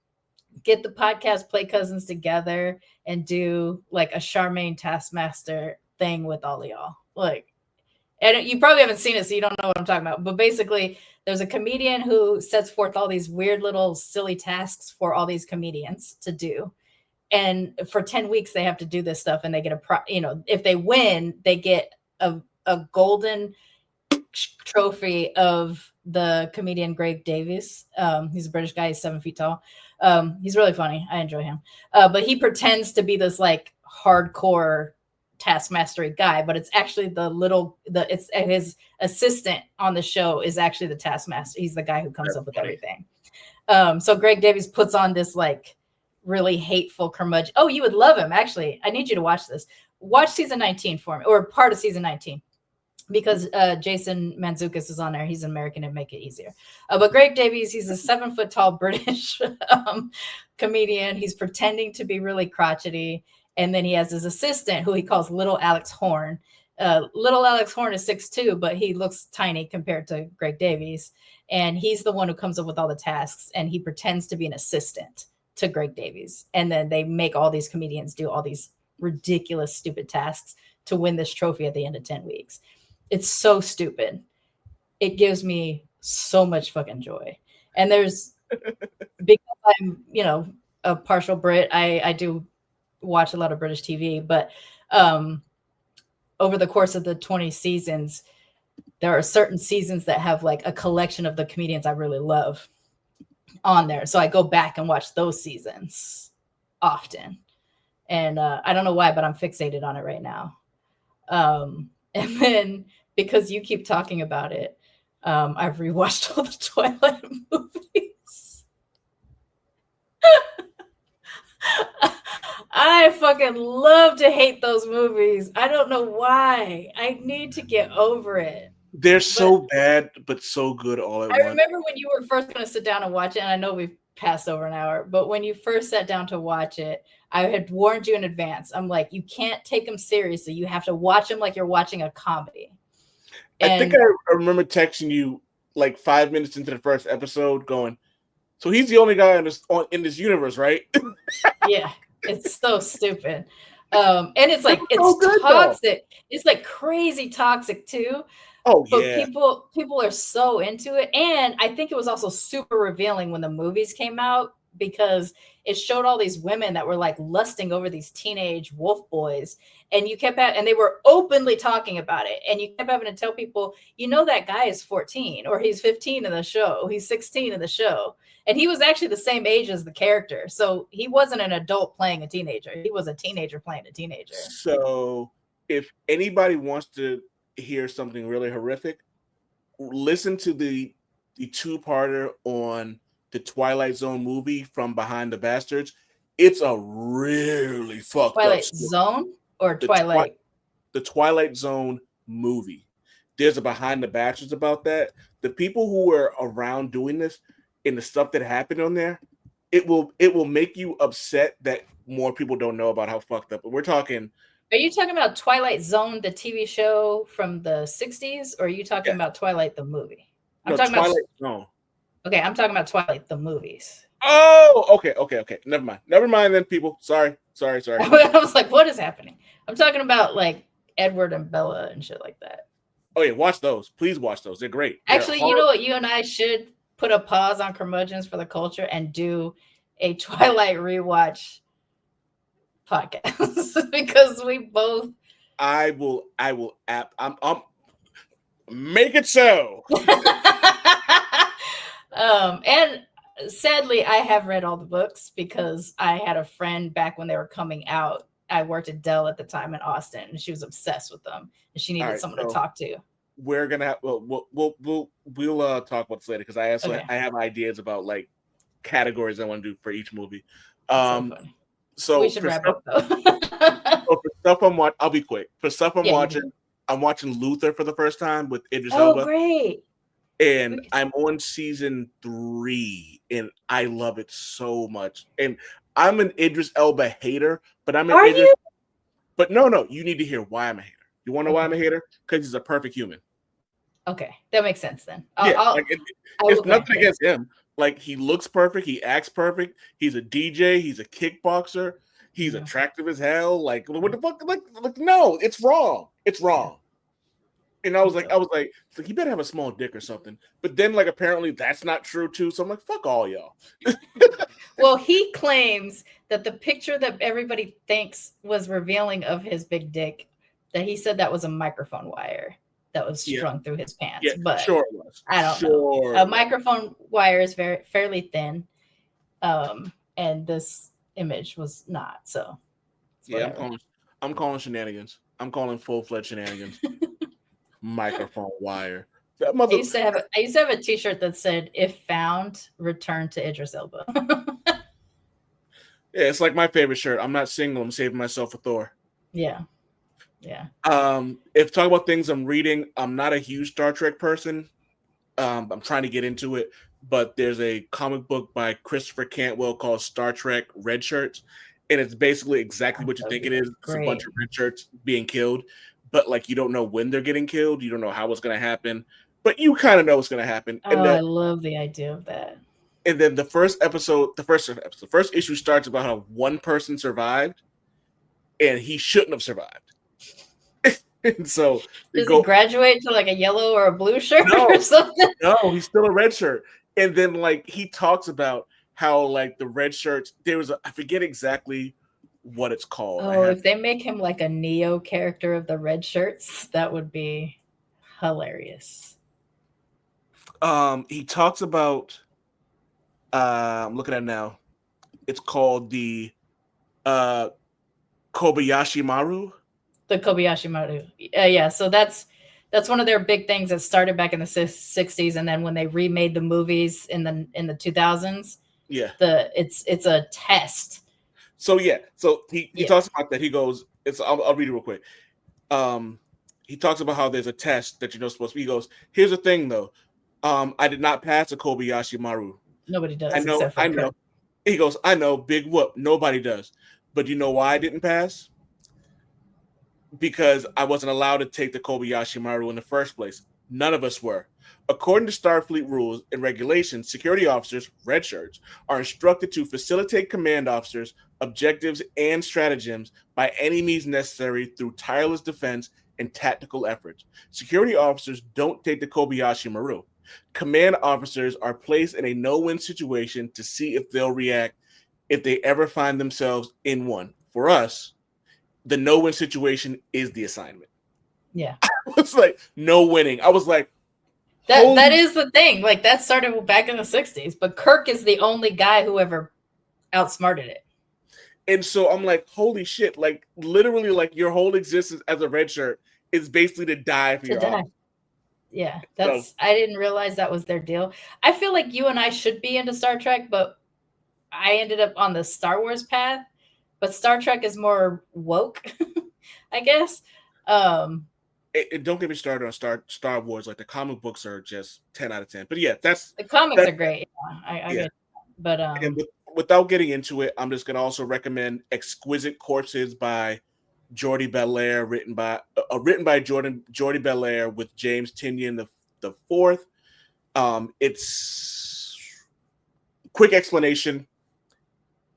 [SPEAKER 3] get the podcast Play Cousins together and do like a Sharmane Taskmaster thing with all of y'all. Like, and you probably haven't seen it, so you don't know what I'm talking about. But basically, there's a comedian who sets forth all these weird little silly tasks for all these comedians to do. And for 10 weeks, they have to do this stuff, and they get if they win, they get a golden trophy of the comedian Greg Davies. He's a British guy. He's 7 feet tall. He's really funny. I enjoy him. But he pretends to be this like hardcore taskmastery guy, but it's actually it's his assistant on the show is actually the taskmaster. He's the guy who comes up with everything. So Greg Davies puts on this like really hateful curmudgeon. Oh, you would love him. Actually, I need you to watch this. Watch season 19 for me, or part of season 19. Because Jason Mantzoukas is on there. He's an American and make it easier. But Greg Davies, he's a 7 foot tall British comedian. He's pretending to be really crotchety. And then he has his assistant who he calls Little Alex Horn. Little Alex Horn is 6'2", but he looks tiny compared to Greg Davies. And he's the one who comes up with all the tasks. And he pretends to be an assistant to Greg Davies. And then they make all these comedians do all these ridiculous, stupid tasks to win this trophy at the end of 10 weeks. It's so stupid. It gives me so much fucking joy. And because I'm, a partial Brit, I do watch a lot of British TV, but over the course of the 20 seasons, there are certain seasons that have like a collection of the comedians I really love on there. So I go back and watch those seasons often. And I don't know why, but I'm fixated on it right now. And then because you keep talking about it, I've rewatched all the Twilight movies. I fucking love to hate those movies. I don't know why. I need to get over it.
[SPEAKER 2] They're so bad, but so good all at once.
[SPEAKER 3] I remember when you were first going to sit down and watch it, and I know we've passed over an hour, but when you first sat down to watch it, I had warned you in advance. I'm like, you can't take them seriously. You have to watch them like you're watching a comedy.
[SPEAKER 2] I think I remember texting you like 5 minutes into the first episode going, so he's the only guy in this universe, right?
[SPEAKER 3] Yeah, it's so stupid. And it's like
[SPEAKER 2] so
[SPEAKER 3] it's
[SPEAKER 2] good,
[SPEAKER 3] toxic. It's like crazy toxic too.
[SPEAKER 2] Oh
[SPEAKER 3] But
[SPEAKER 2] yeah.
[SPEAKER 3] people are so into it. And I think it was also super revealing when the movies came out because it showed all these women that were like lusting over these teenage wolf boys. And and they were openly talking about it. And you kept having to tell people, you know, that guy is 14 or he's 15 in the show. He's 16 in the show. And he was actually the same age as the character. So he wasn't an adult playing a teenager. He was a teenager playing a teenager.
[SPEAKER 2] So if anybody wants to hear something really horrific, listen to the two-parter on the Twilight Zone movie From Behind the Bastards. It's a really fucked
[SPEAKER 3] Twilight
[SPEAKER 2] up story.
[SPEAKER 3] Zone or Twilight?
[SPEAKER 2] The Twilight Zone movie. There's a Behind the Bastards about that. The people who were around doing this and the stuff that happened on there, it will make you upset that more people don't know about how fucked up. But we're talking.
[SPEAKER 3] Are you talking about Twilight Zone, the TV show from the 60s, or are you talking about Twilight the movie? I'm talking
[SPEAKER 2] Twilight
[SPEAKER 3] about
[SPEAKER 2] Zone.
[SPEAKER 3] Okay, I'm talking about Twilight the movies.
[SPEAKER 2] Oh, okay. Never mind then, people. Sorry.
[SPEAKER 3] I was like, what is happening? I'm talking about like Edward and Bella and shit like that.
[SPEAKER 2] Oh yeah, watch those. Please watch those. They're great.
[SPEAKER 3] Actually, you know what? You and I should put a pause on Curmudgeons for the culture and do a Twilight rewatch podcast because we both.
[SPEAKER 2] I'm make it so.
[SPEAKER 3] And sadly, I have read all the books because I had a friend back when they were coming out. I worked at Dell at the time in Austin, and she was obsessed with them, and she needed someone to talk to.
[SPEAKER 2] We're gonna have we'll talk about this later because I have ideas about like categories I want to do for each movie. So
[SPEAKER 3] we should wrap up though.
[SPEAKER 2] For stuff I'll be quick. For stuff I'm watching Luther for the first time with Idris Elba.
[SPEAKER 3] Oh, great!
[SPEAKER 2] And I'm on season 3, and I love it so much. And I'm an Idris Elba hater, but But no, you need to hear why I'm a hater. You want to know why I'm a hater? Because he's a perfect human.
[SPEAKER 3] Okay, that makes sense then.
[SPEAKER 2] It's nothing against him. Like, he looks perfect, he acts perfect. He's a DJ, he's a kickboxer, he's attractive as hell. Like, what the fuck? Like, no, it's wrong. It's wrong. And I was like, you better have a small dick or something. But then, like, apparently that's not true too. So I'm like, fuck all y'all.
[SPEAKER 3] Well, he claims that the picture that everybody thinks was revealing of his big dick, that he said that was a microphone wire that was strung through his pants.
[SPEAKER 2] Yeah,
[SPEAKER 3] but
[SPEAKER 2] sure it was.
[SPEAKER 3] I don't know. A microphone wire is fairly thin. And this image was not. So
[SPEAKER 2] yeah, I'm calling shenanigans. I'm calling full-fledged shenanigans. Microphone wire. That mother.
[SPEAKER 3] I used to have a T-shirt that said, "If found, return to Idris Elba."
[SPEAKER 2] Yeah, it's like my favorite shirt. I'm not single. I'm saving myself for Thor.
[SPEAKER 3] Yeah.
[SPEAKER 2] If talking about things I'm reading, I'm not a huge Star Trek person. I'm trying to get into it, but there's a comic book by Christopher Cantwell called Star Trek Red Shirts, and it's basically exactly what you think it is. It's a bunch of red shirts being killed. But like, you don't know when they're getting killed. You don't know how it's going to happen, but you kind of know what's going to happen.
[SPEAKER 3] Oh, I love the idea of that.
[SPEAKER 2] And then the first issue starts about how one person survived, and he shouldn't have survived. And so
[SPEAKER 3] does he graduate to like a yellow or a blue shirt or something?
[SPEAKER 2] No, he's still a red shirt. And then like he talks about how like the red shirts. I forget exactly what it's called.
[SPEAKER 3] Oh, if they make him like a Neo character of the red shirts, that would be hilarious.
[SPEAKER 2] He talks about I'm looking at it now. It's called the Kobayashi Maru.
[SPEAKER 3] The Kobayashi Maru. Yeah, so that's one of their big things that started back in the 60s, and then when they remade the movies in the 2000s, it's a test.
[SPEAKER 2] So he talks about that. He goes, I'll read it real quick. He talks about how there's a test that you're not supposed to. He goes, here's the thing though. I did not pass a Kobayashi Maru.
[SPEAKER 3] Nobody does.
[SPEAKER 2] I know. He goes, I know, big whoop. Nobody does. But you know why I didn't pass? Because I wasn't allowed to take the Kobayashi Maru in the first place. None of us were. According to Starfleet rules and regulations, security officers, red shirts, are instructed to facilitate command officers' objectives and stratagems by any means necessary through tireless defense and tactical efforts. Security officers don't take the Kobayashi Maru. Command officers are placed in a no-win situation to see if they'll react if they ever find themselves in one. For us, the no-win situation is the assignment.
[SPEAKER 3] Yeah.
[SPEAKER 2] It's like no winning. I was like,
[SPEAKER 3] that is the thing. Like that started back in the 60s, but Kirk is the only guy who ever outsmarted it.
[SPEAKER 2] And so I'm like, holy shit, like literally like your whole existence as a red shirt is basically to die for your office.
[SPEAKER 3] Yeah, I didn't realize that was their deal. I feel like you and I should be into Star Trek, but I ended up on the Star Wars path. But Star Trek is more woke, I guess.
[SPEAKER 2] Don't get me started on Star Wars. Like the comic books are just 10 out of 10. But yeah, the
[SPEAKER 3] comics are great. I get it. But
[SPEAKER 2] and without getting into it, I'm just gonna also recommend Exquisite Corpses by Jordi Belair, written by Jordi Belair with James Tynion the fourth. It's quick explanation.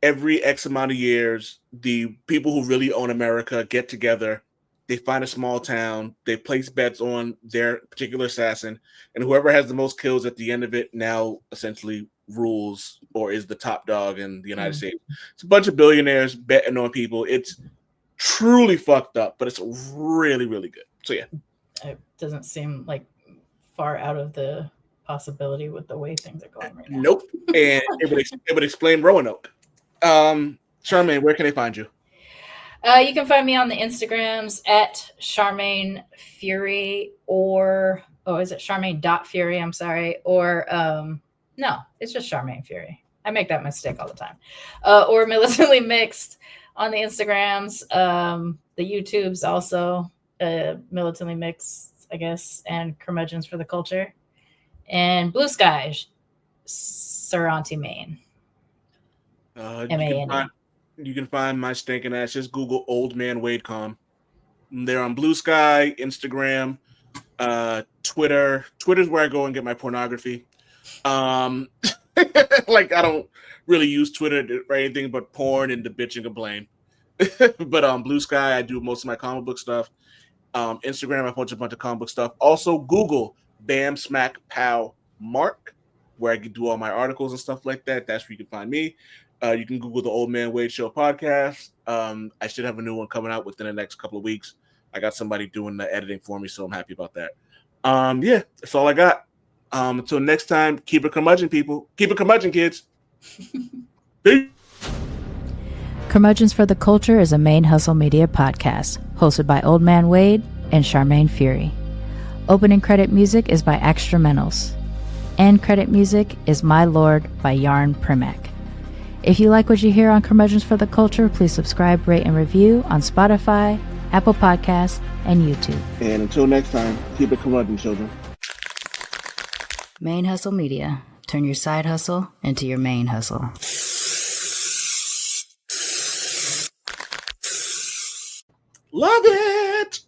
[SPEAKER 2] Every X amount of years, the people who really own America get together. They find a small town. They place bets on their particular assassin, and whoever has the most kills at the end of it now essentially rules or is the top dog in the United States. It's a bunch of billionaires betting on people. It's truly fucked up, but it's really, really good. So yeah,
[SPEAKER 3] it doesn't seem like far out of the possibility with the way things are going right now.
[SPEAKER 2] Nope, and it would explain Roanoke. Sharmane, where can they find you?
[SPEAKER 3] You can find me on the Instagrams at Sharmane Fury is it Sharmane.Fury? I'm sorry. Or no, it's just Sharmane Fury. I make that mistake all the time. Or Militantly Mixed on the Instagrams. The YouTubes also Militantly Mixed, I guess, and Curmudgeons for the Culture. And Blue Sky, Sir Auntie Maine. M-A-N-E.
[SPEAKER 2] You can find my stinking ass. Just Google Old Man WadeCom. They're on Blue Sky, Instagram, Twitter. Twitter's where I go and get my pornography. Like I don't really use Twitter for anything but porn and the bitching and blame. But on Blue Sky, I do most of my comic book stuff. Instagram, I post a bunch of comic book stuff. Also, Google Bam Smack Pow Mark, where I can do all my articles and stuff like that. That's where you can find me. You can Google the Old Man Wade Show podcast. I should have a new one coming out within the next couple of weeks. I got somebody doing the editing for me, so I'm happy about that. Yeah, that's all I got. Until next time, keep it curmudgeon, people. Keep it curmudgeon, kids. Peace.
[SPEAKER 1] Curmudgeons for the Culture is a Main Hustle Media podcast, hosted by Old Man Wade and Sharmane Fury. Opening credit music is by Extramentals. End credit music is My Lord by Yarn Primac. If you like what you hear on Curmudgeons for the Culture, please subscribe, rate, and review on Spotify, Apple Podcasts, and YouTube.
[SPEAKER 2] And until next time, keep it curmudgeon, children.
[SPEAKER 1] Main Hustle Media. Turn your side hustle into your main hustle.
[SPEAKER 2] Love it!